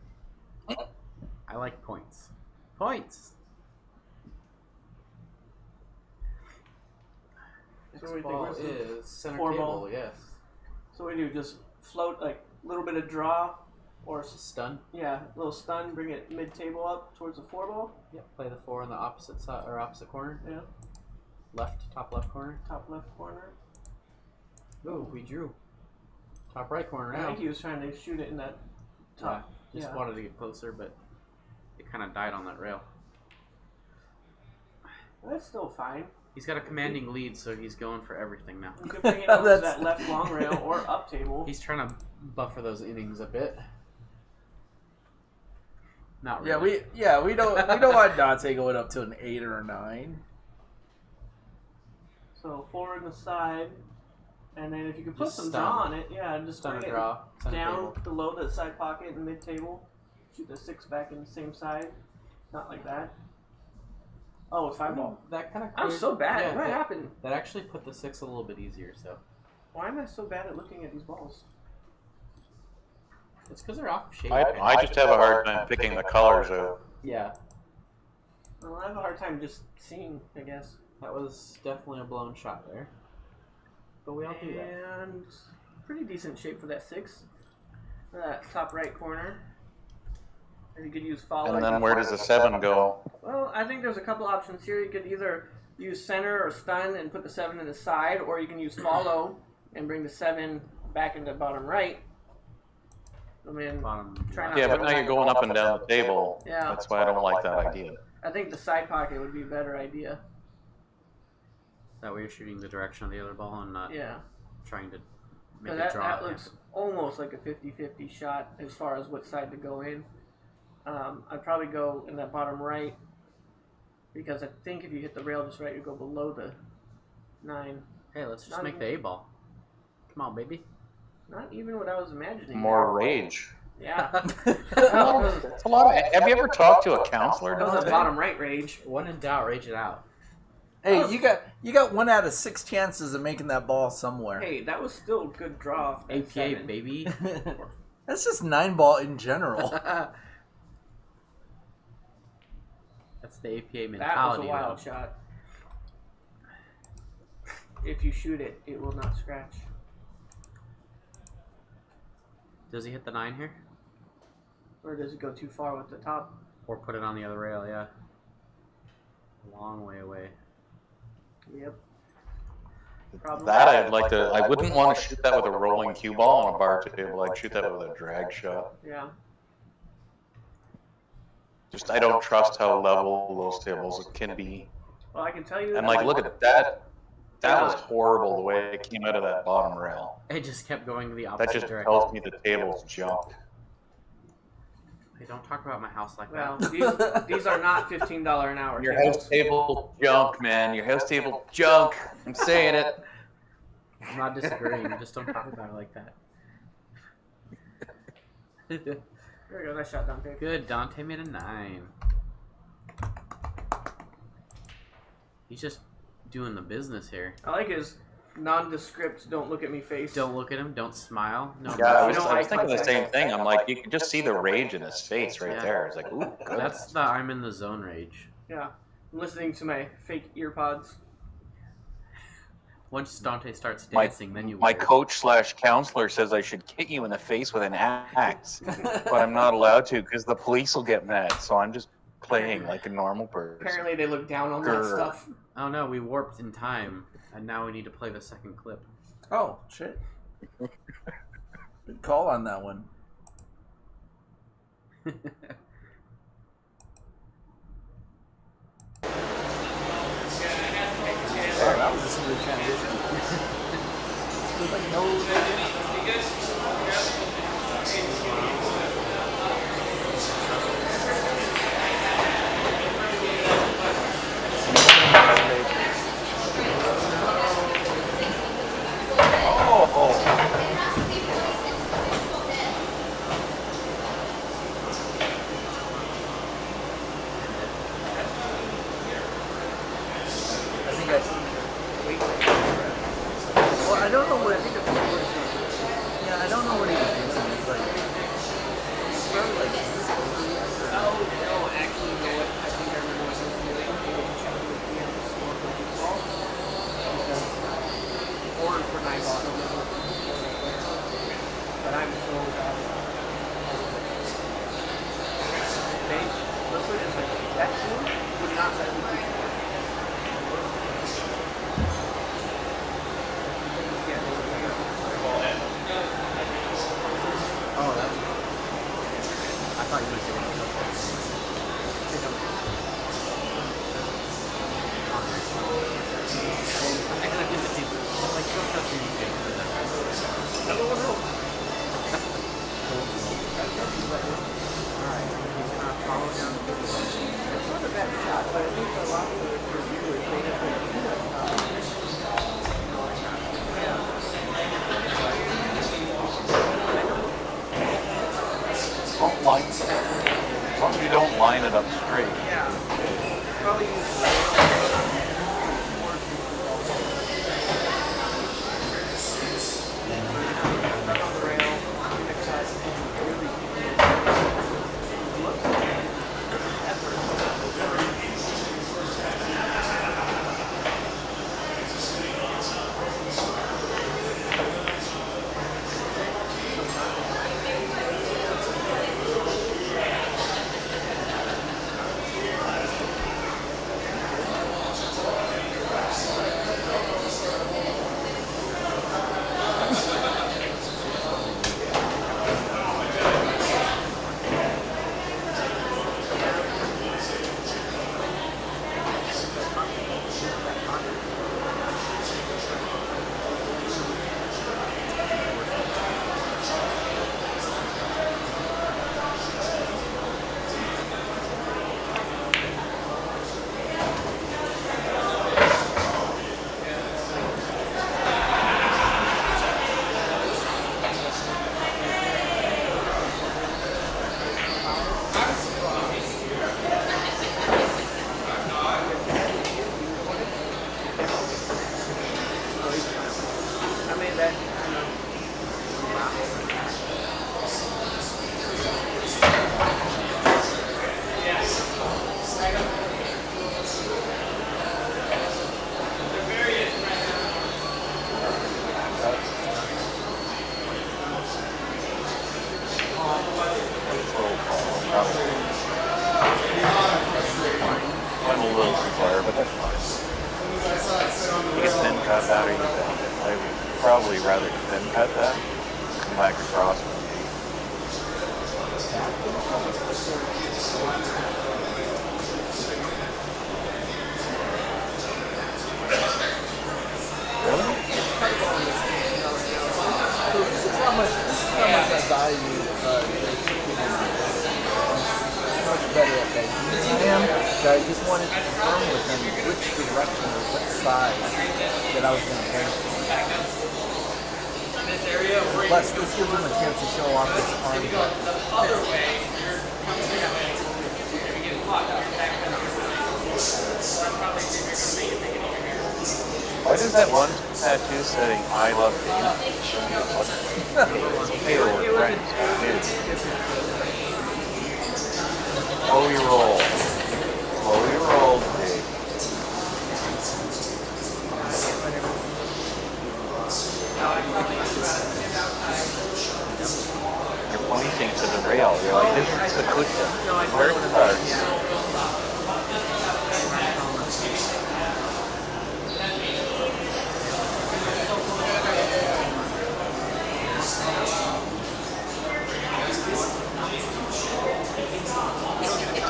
G: I like points. Points!
E: So we think this is
G: center
E: 4 ball.
G: yes.
E: So we do just float like a little bit of draw or
G: Stun.
E: yeah, a little stun, bring it mid table up towards the 4 ball.
G: Yep. Play the 4 on the opposite side or opposite corner.
E: Yeah.
G: Top left corner.
E: Top left corner.
G: Ooh, we drew. Top right corner
E: I
G: now.
E: think he was trying to shoot it in that top.
G: Yeah, just
E: yeah.
G: wanted to get closer, but it kind of died on that rail.
E: That's still fine.
G: He's got a commanding lead, so he's going for everything now.
E: You could bring it over to
B: That's-
E: that left long rail or up table.
G: He's trying to buffer those innings a bit. Not
B: Yeah,
G: really.
B: we don't want Dante going up to an 8 or a 9.
E: So 4 in the side, and then if you could put
G: Just
E: some
G: stun.
E: draw on it, yeah, just
G: Stun
E: bring
G: and
E: it
G: draw. Center
E: down
G: table.
E: below the side pocket and mid table. Shoot the 6 back in the same side. Not like that. Oh, 5 ball.
G: That kind of.
E: I'm so bad.
G: Yeah,
E: What happened?
G: That actually put the 6 a little bit easier. So
E: Why am I so bad at looking at these balls?
G: it's because they're off shape.
C: I just have a hard time picking the colors out.
G: Yeah,
E: Well, I have a hard time just seeing, I guess.
G: that was definitely a blown shot there. But we all do that.
E: And pretty decent shape for that 6. For that top right corner. If you could use follow.
C: And then where does the 7 go?
E: Well, I think there's a couple options here. You could either use center or stun and put the 7 in the side, or you can use follow and bring the 7 back into bottom right. I mean,
G: Bottom.
E: Try not
C: Yeah,
E: to
C: but now you're going up and down the table.
E: Yeah.
C: That's why I don't like that idea.
E: I think the side pocket would be a better idea.
G: That way you're shooting the direction of the other ball and not
E: Yeah.
G: trying to make
E: But
G: a
E: that,
G: draw.
E: that looks almost like a 50-50 shot as far as what side to go in. I'd probably go in that bottom right. Because I think if you hit the rail just right, you go below the 9.
G: Hey, let's just
E: Not
G: make the
E: even-
G: A ball. Come on, baby.
E: Not even what I was imagining.
C: More rage.
E: Yeah.
C: Well, it's a lot of, have you ever talked to a counselor?
E: That was
C: Dante?
E: a bottom right rage.
G: When in doubt, rage it out.
B: Hey, you got 1 out of 6 chances of making that ball somewhere.
E: Hey, that was still a good draw. Off that
G: APA,
E: 7.
G: baby.
B: That's just 9 ball in general.
G: That's the APA
E: That was
G: mentality.
E: a wild
G: though.
E: shot. If you shoot it, it will not scratch.
G: Does he hit the 9 here?
E: Or does it go too far with the top?
G: Or put it on the other rail, yeah. A long way away.
E: Yep. Problem.
C: That I'd like to. I wouldn't want to shoot that with a rolling cue ball on a bar table. I'd shoot that with a drag shot.
E: Yeah.
C: Just I don't trust how level those tables can be.
E: Well, I can tell you.
C: And
E: that
C: like, look at that. That was horrible the way it came out of that bottom rail.
G: It just kept going the
C: That
G: opposite
C: just
G: direction.
C: tells me the table's junk.
G: Hey, don't talk about my house like
E: Well,
G: that.
E: these are not $15 an hour.
C: Your
E: tables.
C: house table junk, man. Your house table junk. I'm saying it.
G: I'm not disagreeing. Just don't talk about it like that.
E: There we go. Nice shot, Dante.
G: Good. Dante made a 9. He's just doing the business here.
E: I like his nondescript. Don't look at me face.
G: Don't look at him. Don't smile. No.
C: Yeah, I
E: You
C: was,
E: know,
C: I was
E: eye
C: thinking the
E: contact.
C: same thing. I'm like, you can just see the rage in his face right
G: Yeah.
C: there. It's like, ooh, goodness.
G: That's the I'm in the zone rage.
E: Yeah. I'm listening to my fake ear pods.
G: Once Dante starts
C: My-
G: dancing, then you.
C: My
G: will.
C: coach/counselor says I should kick you in the face with an axe, but I'm not allowed to because the police will get mad. So I'm just playing like a normal person.
E: Apparently, they look down on that
C: Grr.
E: stuff.
G: Oh no, we warped in time, and now we need to play the second clip.
B: Oh, shit. Good call on that one. Oh, that was a smooth transition. There's like no... I think I... Well, I don't know what... Yeah, I don't know what he was doing. It's like... It's probably like... Is this over yet?
E: Oh, no, actually, you know what? I think I remember what he was doing. He was checking with me on the score for football. Because, or for 9 ball, I don't remember what he was doing right there. But I'm so bad at it. They, Liquid is like, that team would not let me do that.
G: Oh, that's. I thought you were doing it.
E: It's not a bad shot, but I think a lot of
C: that or you bend it. I would probably rather thin cut that. Come back across. Really?
A: So this is how much I value much better at baking than I am. So I just wanted to confirm with him which direction or what side that I was going to bring from. Plus, this gives him a chance to show off his arm.
C: Why does that one tattoo saying "I love Dana"? Hey, we're friends. Slowly roll. Slowly roll, Dave. You're pointing to the rail. You're like, this is the cushion. Where it starts.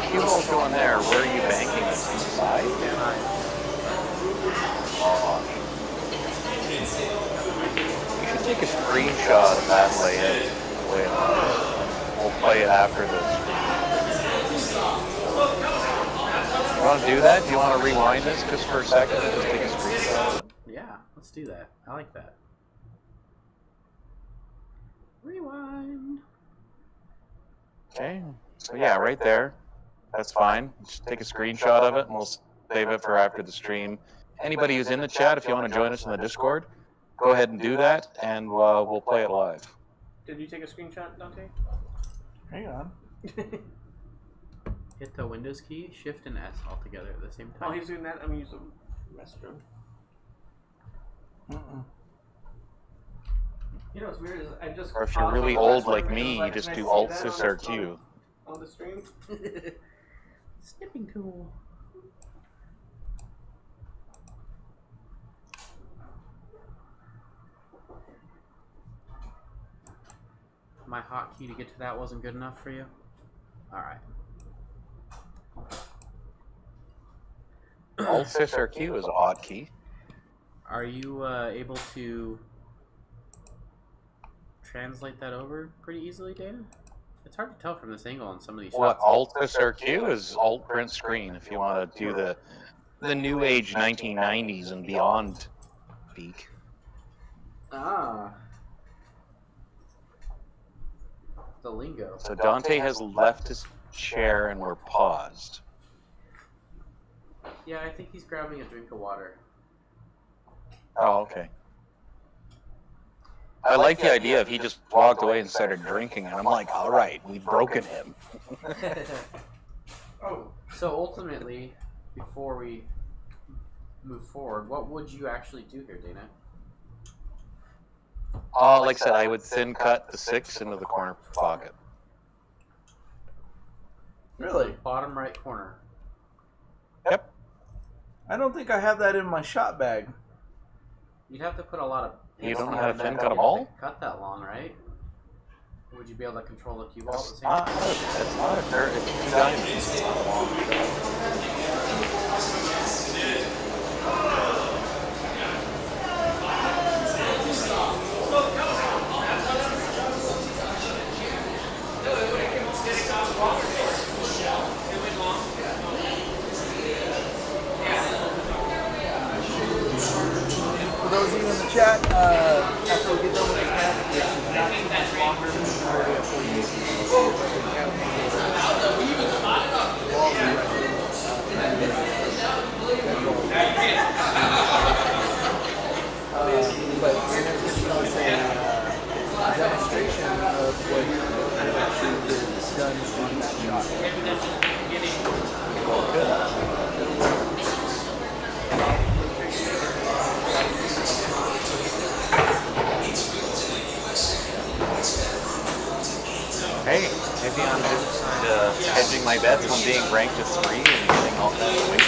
C: Cue ball going there. Where are you banking this? Inside? You should take a screenshot of that layout. We'll play it after this. You want to do that? Do you want to rewind this just for a second and just take a screenshot?
G: Yeah, let's do that. I like that. Rewind.
C: Okay. So yeah, right there. That's fine. Just take a screenshot of it and we'll save it for after the stream. Anybody who's in the chat, if you want to join us in the Discord, go ahead and do that and we'll play it live.
E: Did you take a screenshot, Dante?
A: Hang on.
G: Hit the Windows key, Shift and S all together at the same time.
E: Oh, he's doing that? I'm going to use the restroom. You know what's weird is I just...
C: Or if you're really old like me, you just do Alt-Sys-R-Q.
E: On the stream?
G: Snipping tool. My hotkey to get to that wasn't good enough for you? Alright.
C: Alt-Sys-R-Q is a hotkey.
G: Are you able to translate that over pretty easily, Dana? It's hard to tell from this angle on some of these
C: What
G: shots.
C: Alt-Sys-R-Q is Alt Print Screen if you want to do the new age 1990s and beyond peak.
G: Ah. The lingo.
C: So Dante has left his chair and we're paused.
G: Yeah, I think he's grabbing a drink of water.
C: Oh, okay. I like the idea if he just walked away and started drinking, and I'm like, all right, we've broken him.
G: Oh. So ultimately, before we move forward, what would you actually do here, Dana?
C: Like I said, I would thin cut the 6 into the corner pocket.
B: Really?
G: Bottom right corner.
C: Yep.
B: I don't think I have that in my shot bag.
G: You'd have to put a lot of...
C: You don't know how to thin cut a ball?
G: Cut that long, right? Would you be able to control the cue ball at the
C: That's
G: same
C: not,
G: time?
C: that's not a dirt, it's 2 diamonds. It's not a long
A: For those of you in the chat, after we get done with this match, which is not too much longer than 40 or 48. But we're going to say a demonstration of what actually is done on that shot.
C: Hey, maybe I'm just hedging my bets on being ranked at 3 and getting all kinds of weight.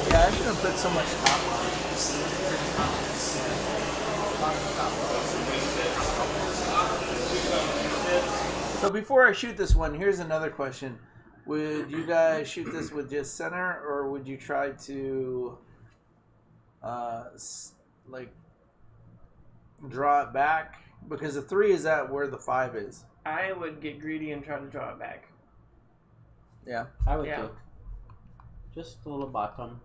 A: Yeah, I shouldn't put so much top on it. So before I shoot this one, here's another question. Would you guys shoot this with just center, or would you try to like draw it back? Because the 3 is at where the 5 is.
E: I would get greedy and try to draw it back.
A: Yeah.
G: I would
E: Yeah.
G: too. Just a little bottom.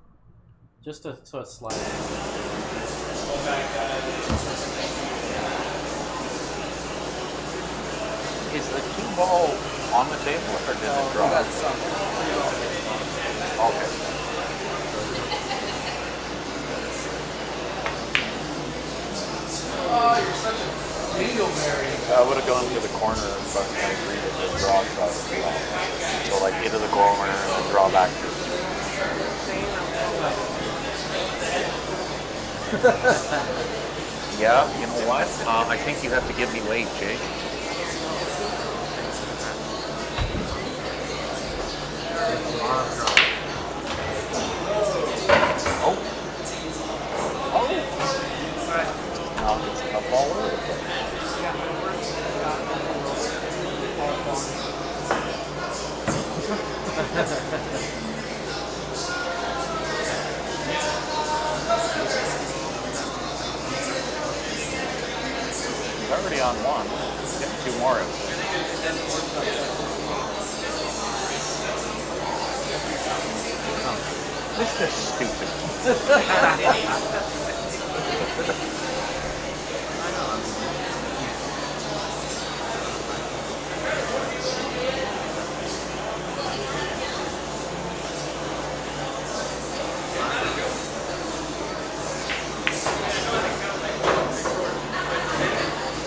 G: Just so it slides.
C: Is the 2 ball on the table or did it
A: We
C: drop?
A: got some.
C: Okay.
B: Oh, you're such a dingleberry.
C: I would have gone to the corner, but I agree with the draw shot as well. So like into the corner and then draw back to Yeah, you know what? I think you have to give me weight, Jake. Oh. It's up all over the place. He's already on one. Get 2 more of them. This is stupid.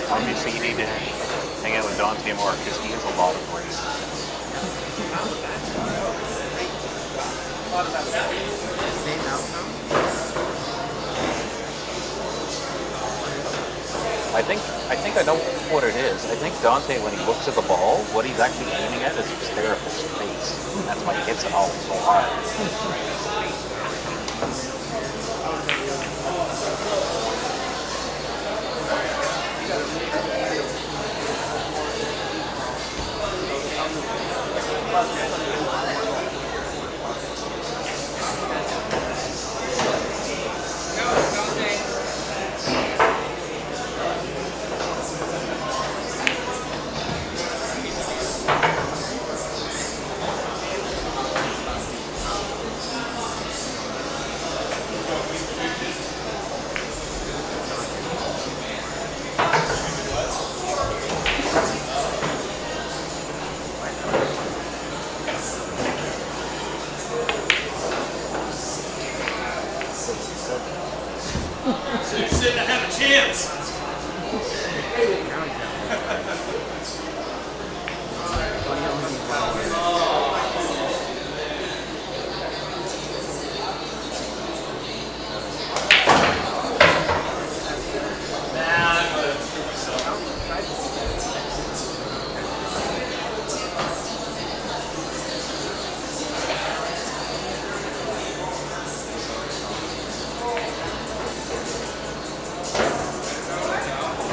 C: Obviously, you need to hang out with Dante more because he has a lot of brains.
G: Same outcome.
C: I think I know what it is. I think Dante, when he looks at the ball, what he's actually aiming at is his therapist's face. And that's why he hits it all so hard.
I: So you're saying I have a chance?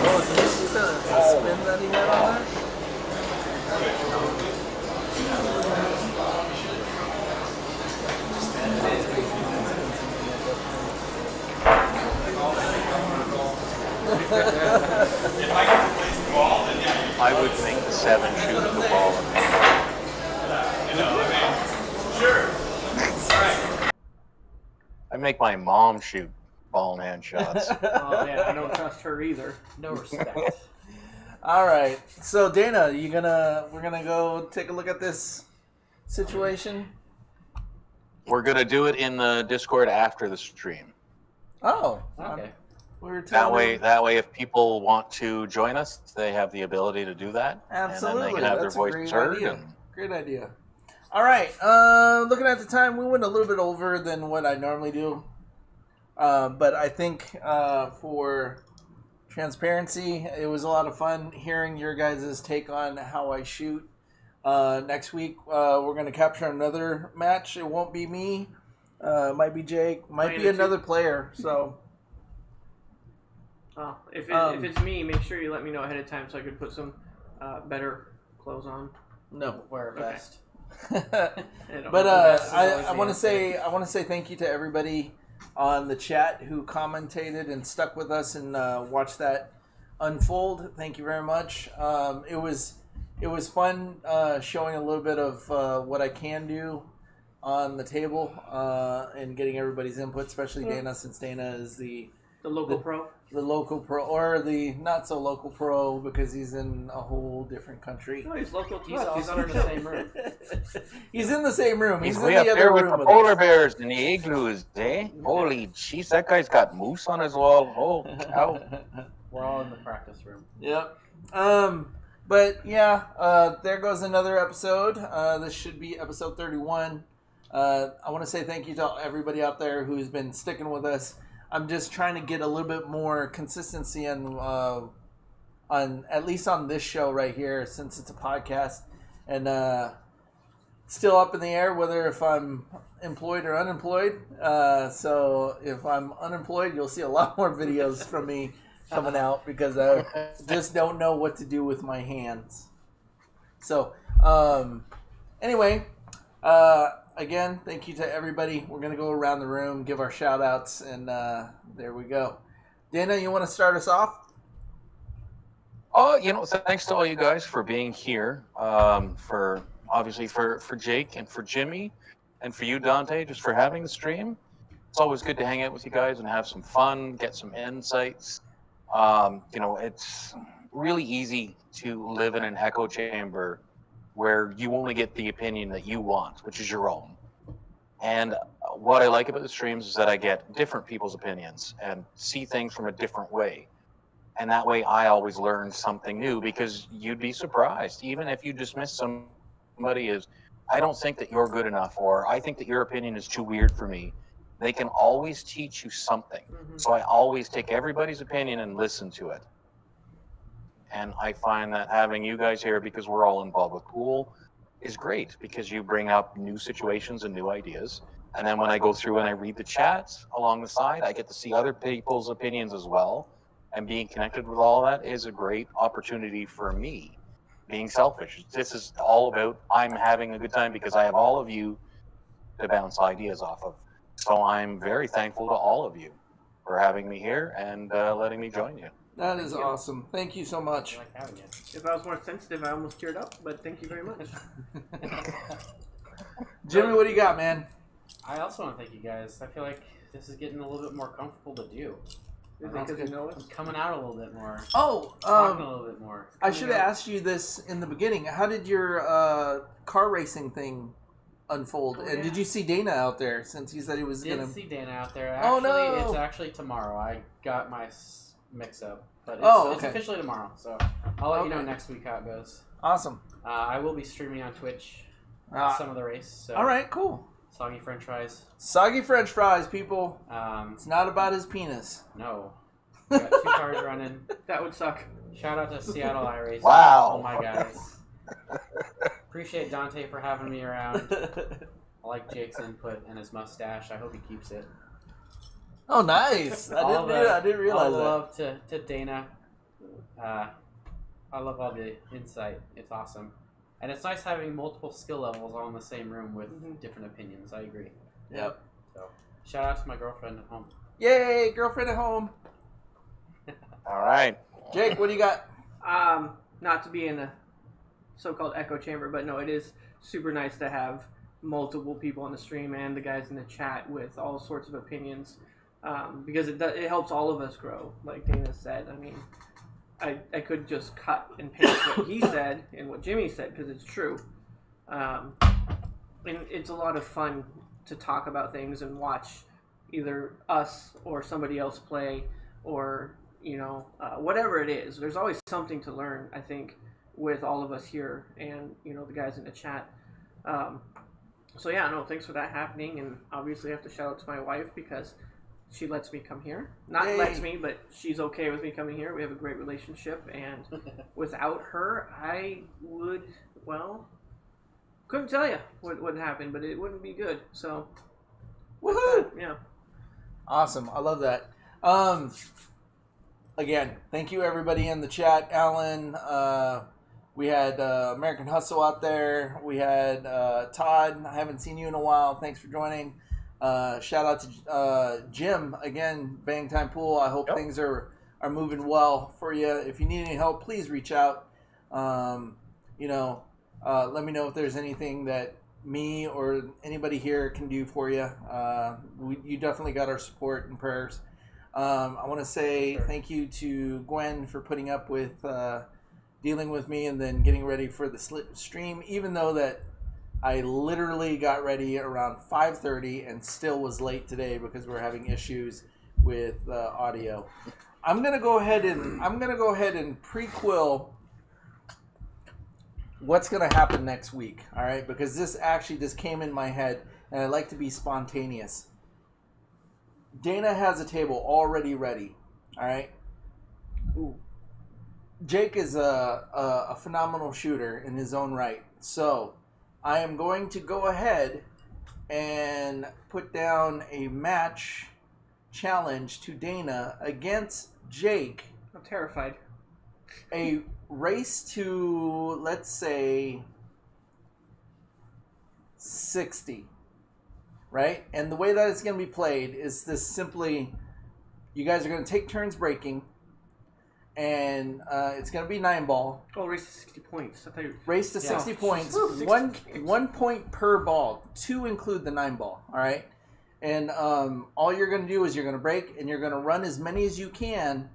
A: Oh, did you see the spin that he had on that?
I: If I can replace the ball, then yeah.
C: I would think the 7 shooting the ball.
I: You know, I mean, sure. All right.
C: I make my mom shoot ball and hand shots.
E: Oh yeah, I don't trust her either.
G: No respect.
B: All right. So Dana, we're gonna go take a look at this situation.
C: We're gonna do it in the Discord after the stream.
B: Oh,
G: Okay.
B: we were
C: That
B: telling
C: way, if people want to join us, they have the ability to do that.
B: Absolutely.
C: And then they can have
B: That's a
C: their
B: great
C: voices heard.
B: idea.
C: And
B: Great idea. All right. Looking at the time, we went a little bit over than what I normally do. But I think for transparency, it was a lot of fun hearing your guys' take on how I shoot. Next week, we're going to capture another match. It won't be me. Might be Jake. Might be another player. So.
E: Oh, if it's me, make sure you let me know ahead of time so I could put some better clothes on.
B: No.
G: Wear a vest.
B: But
E: vest is always
B: I
E: the
B: want to
E: answer.
B: say thank you to everybody on the chat who commentated and stuck with us and watched that unfold. Thank you very much. It was fun showing a little bit of what I can do on the table and getting everybody's input, especially Dana, since Dana is the
E: local pro.
B: The local pro, or the not so local pro, because he's in a whole different country.
E: No, he's local to
G: He's
E: us.
G: also in the same room.
B: He's in the same room. He's in
C: way
B: the
C: up
B: other
C: there with
B: room
C: the
B: with us.
C: polar bears and the igloos, eh? Holy jeez, that guy's got moose on his wall. Oh, cow.
G: We're all in the practice room.
B: Yep. But yeah, there goes another episode. This should be episode 31. I want to say thank you to everybody out there who's been sticking with us. I'm just trying to get a little bit more consistency on at least on this show right here, since it's a podcast, and still up in the air whether if I'm employed or unemployed. So if I'm unemployed, you'll see a lot more videos from me coming out because I just don't know what to do with my hands. So anyway. Again, thank you to everybody. We're going to go around the room, give our shout outs, and there we go. Dana, you want to start us off?
C: Oh, thanks to all you guys for being here. For Jake and for Jimmy, and for you, Dante, just for having the stream. It's always good to hang out with you guys and have some fun, get some insights. It's really easy to live in an echo chamber where you only get the opinion that you want, which is your own. And what I like about the streams is that I get different people's opinions and see things from a different way. And that way I always learn something new, because you'd be surprised. Even if you dismiss somebody as, I don't think that you're good enough, or I think that your opinion is too weird for me, they can always teach you something.
E: Mm-hmm.
C: So I always take everybody's opinion and listen to it. And I find that having you guys here, because we're all involved with pool, is great, because you bring up new situations and new ideas. And then when I go through and I read the chats along the side, I get to see other people's opinions as well. And being connected with all that is a great opportunity for me, being selfish. This is all about I'm having a good time because I have all of you to bounce ideas off of. So I'm very thankful to all of you for having me here and letting me join you.
B: That is awesome. Thank you so much.
G: I like having it.
E: If I was more sensitive, I almost teared up, but thank you very much.
B: Jimmy, what do you got, man?
G: I also want to thank you guys. I feel like this is getting a little bit more comfortable to do.
E: Is it because you know
G: I'm
E: us?
G: coming out a little bit more.
B: Oh,
G: Talking a little bit more.
B: I should have asked you this in the beginning. How did your car racing thing unfold?
E: Oh,
B: And
E: yeah.
B: did you see Dana out there, since he said he was
G: Didn't
B: going to...
G: see Dana out there.
B: Oh,
G: Actually,
B: no.
G: It's actually tomorrow. I got my mix up. But it's,
B: Oh,
G: it's
B: okay.
G: officially tomorrow, so I'll let you know
B: Okay.
G: next week how it goes.
B: Awesome.
G: I will be streaming on Twitch some of the race. So
B: All right, cool.
G: Soggy French fries.
B: Soggy French fries, people. It's not about his penis.
G: No. We got 2 cars running.
E: That would suck.
G: Shout out to Seattle iRacing.
C: Wow.
G: Oh my guys. Appreciate Dante for having me around. I like Jake's input and his mustache. I hope he keeps it.
B: Oh, nice. I didn't realize
G: all the
B: that.
G: love to Dana. I love all the insight. It's awesome. And it's nice having multiple skill levels all in the same room with different opinions. I agree.
B: Yep.
G: So, shout out to my girlfriend at home.
B: Yay, girlfriend at home.
C: All right.
B: Jake, what do you got?
E: Not to be in a so-called echo chamber, but no, it is super nice to have multiple people on the stream and the guys in the chat with all sorts of opinions, because it helps all of us grow. Like Dana said, I mean, I could just cut and paste what he said and what Jimmy said because it's true. And it's a lot of fun to talk about things and watch either us or somebody else play, or whatever it is. There's always something to learn, I think, with all of us here and the guys in the chat. So yeah, no, thanks for that happening, and obviously I have to shout out to my wife because she lets me come here. Not
B: Yay.
E: lets me, but she's okay with me coming here. We have a great relationship, and without her, I would, couldn't tell you what happened, but it wouldn't be good. So,
B: Woohoo!
E: Yeah.
B: Awesome. I love that. Again, thank you everybody in the chat. Alan, we had American Hustle out there. We had Todd. I haven't seen you in a while. Thanks for joining. Shout out to Jim again, Bang Time Pool. I hope things are moving well for you. If you need any help, please reach out. Let me know if there's anything that me or anybody here can do for you. You definitely got our support and prayers. I want to say thank you to Gwen for putting up with dealing with me and then getting ready for the stream, even though that I literally got ready around 5:30 and still was late today because we're having issues with audio. I'm gonna go ahead and prequel what's gonna happen next week. All right, because this actually just came in my head, and I like to be spontaneous. Dana has a table already ready. All right. Ooh. Jake is a phenomenal shooter in his own right. So I am going to go ahead and put down a match challenge to Dana against Jake.
E: I'm terrified.
B: A race to, let's say, 60. Right? And the way that it's going to be played is this simply, you guys are going to take turns breaking. And it's going to be 9-ball.
E: Oh, race to 60 points.
B: Race to 60 points.
E: 60
B: one point per ball. 2 include the 9-ball. All right? And all you're going to do is you're going to break, and you're going to run as many as you can.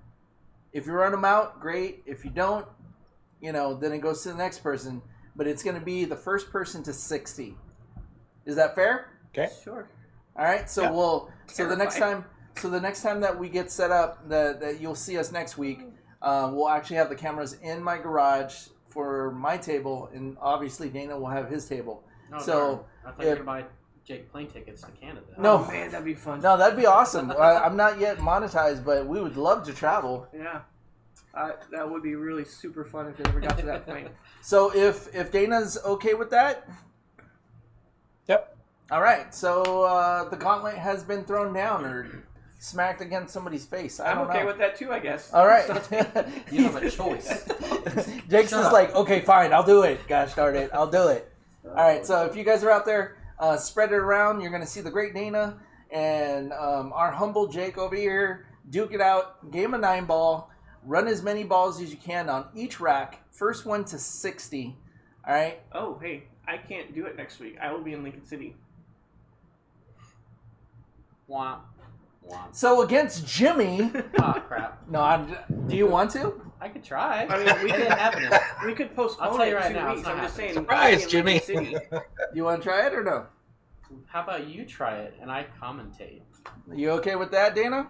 B: If you run them out, great. If you don't, then it goes to the next person. But it's going to be the first person to 60. Is that fair?
C: Okay.
E: Sure.
B: All right. So
E: Terrified.
B: the next time that we get set up, that you'll see us next week. We'll actually have the cameras in my garage for my table, and obviously Dana will have his table.
G: No,
B: So
G: darn. I thought you were gonna buy Jake plane tickets to Canada.
B: No.
E: Oh, man, that'd be fun.
B: No, that'd be awesome. I'm not yet monetized, but we would love to travel.
E: Yeah. That would be really super fun if it ever got to that point.
B: So if Dana's okay with that,
C: Yep.
B: all right. So the gauntlet has been thrown down or smacked against somebody's face. I
E: I'm
B: don't
E: okay
B: know.
E: with that too, I guess.
B: All right.
G: You have a choice.
B: Jake's
G: Shut
B: just
G: up.
B: like, okay, fine, I'll do it. Gosh darn it, I'll do it. All right, so if you guys are out there, spread it around. You're going to see the great Dana and our humble Jake over here duke it out. Game of 9-ball. Run as many balls as you can on each rack. First one to 60. All right?
E: Oh, hey, I can't do it next week. I will be in Lincoln City.
G: Wah. Wah.
B: So against Jimmy.
G: Ah, crap.
B: No, do you want to?
G: I could try.
E: I mean, we
G: It
E: could
G: ain't happening.
E: We could postpone
G: I'll tell you
E: it
G: right
E: 2
G: now,
E: weeks.
G: it's not
E: I'm just saying.
G: happening.
E: I'll be
C: Surprise,
E: in Lincoln
C: Jimmy.
E: City.
B: You want to try it or no?
G: How about you try it and I commentate?
B: You okay with that, Dana?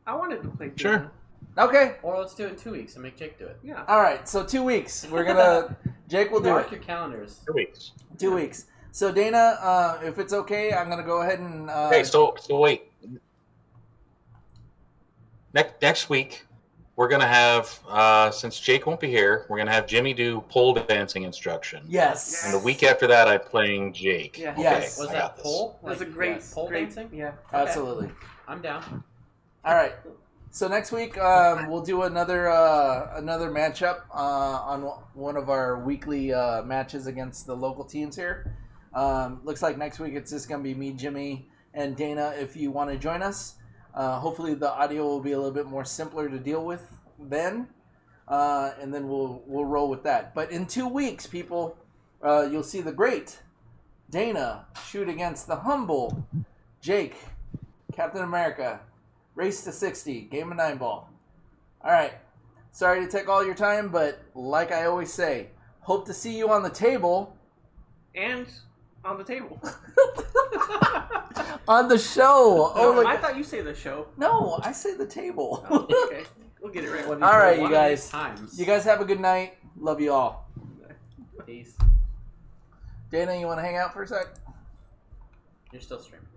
E: I wanted to play.
C: Sure.
E: Dana.
B: Okay.
G: Or let's do it in 2 weeks and make Jake do it.
E: Yeah.
B: All right, so 2 weeks. We're going to... Jake will do
G: Mark
B: it.
G: your calendars.
C: 2 weeks.
B: 2 weeks. So Dana, if it's okay, I'm gonna go ahead and.
C: Okay, so wait. Next week, we're gonna have since Jake won't be here, we're gonna have Jimmy do pole dancing instruction.
B: Yes.
C: And the week after that, I'm playing Jake.
E: Yeah.
C: Okay,
B: Yes.
G: Was
C: I
G: that
C: got this.
G: pole?
E: That was a
G: Like,
E: great
G: pole
E: great,
G: dancing?
E: Yeah.
B: Absolutely.
G: I'm down.
B: All right. So next week, we'll do another matchup on one of our weekly matches against the local teams here. Looks like next week it's just gonna be me, Jimmy, and Dana. If you want to join us, hopefully the audio will be a little bit more simpler to deal with then, and then we'll roll with that. But in 2 weeks, people, You'll see the great Dana shoot against the humble Jake, Captain America. Race to 60, game of 9-ball. All right. Sorry to take all your time, but like I always say, hope to see you on the table.
E: And on the table.
B: On the show.
E: No, I thought you say the show.
B: No, I say the table.
E: Oh, okay. We'll get it right.
B: All right, you
G: One of
B: guys.
G: these times.
B: You guys have a good night. Love you all.
G: Peace.
B: Dana, you want to hang out for a sec?
G: You're still streaming.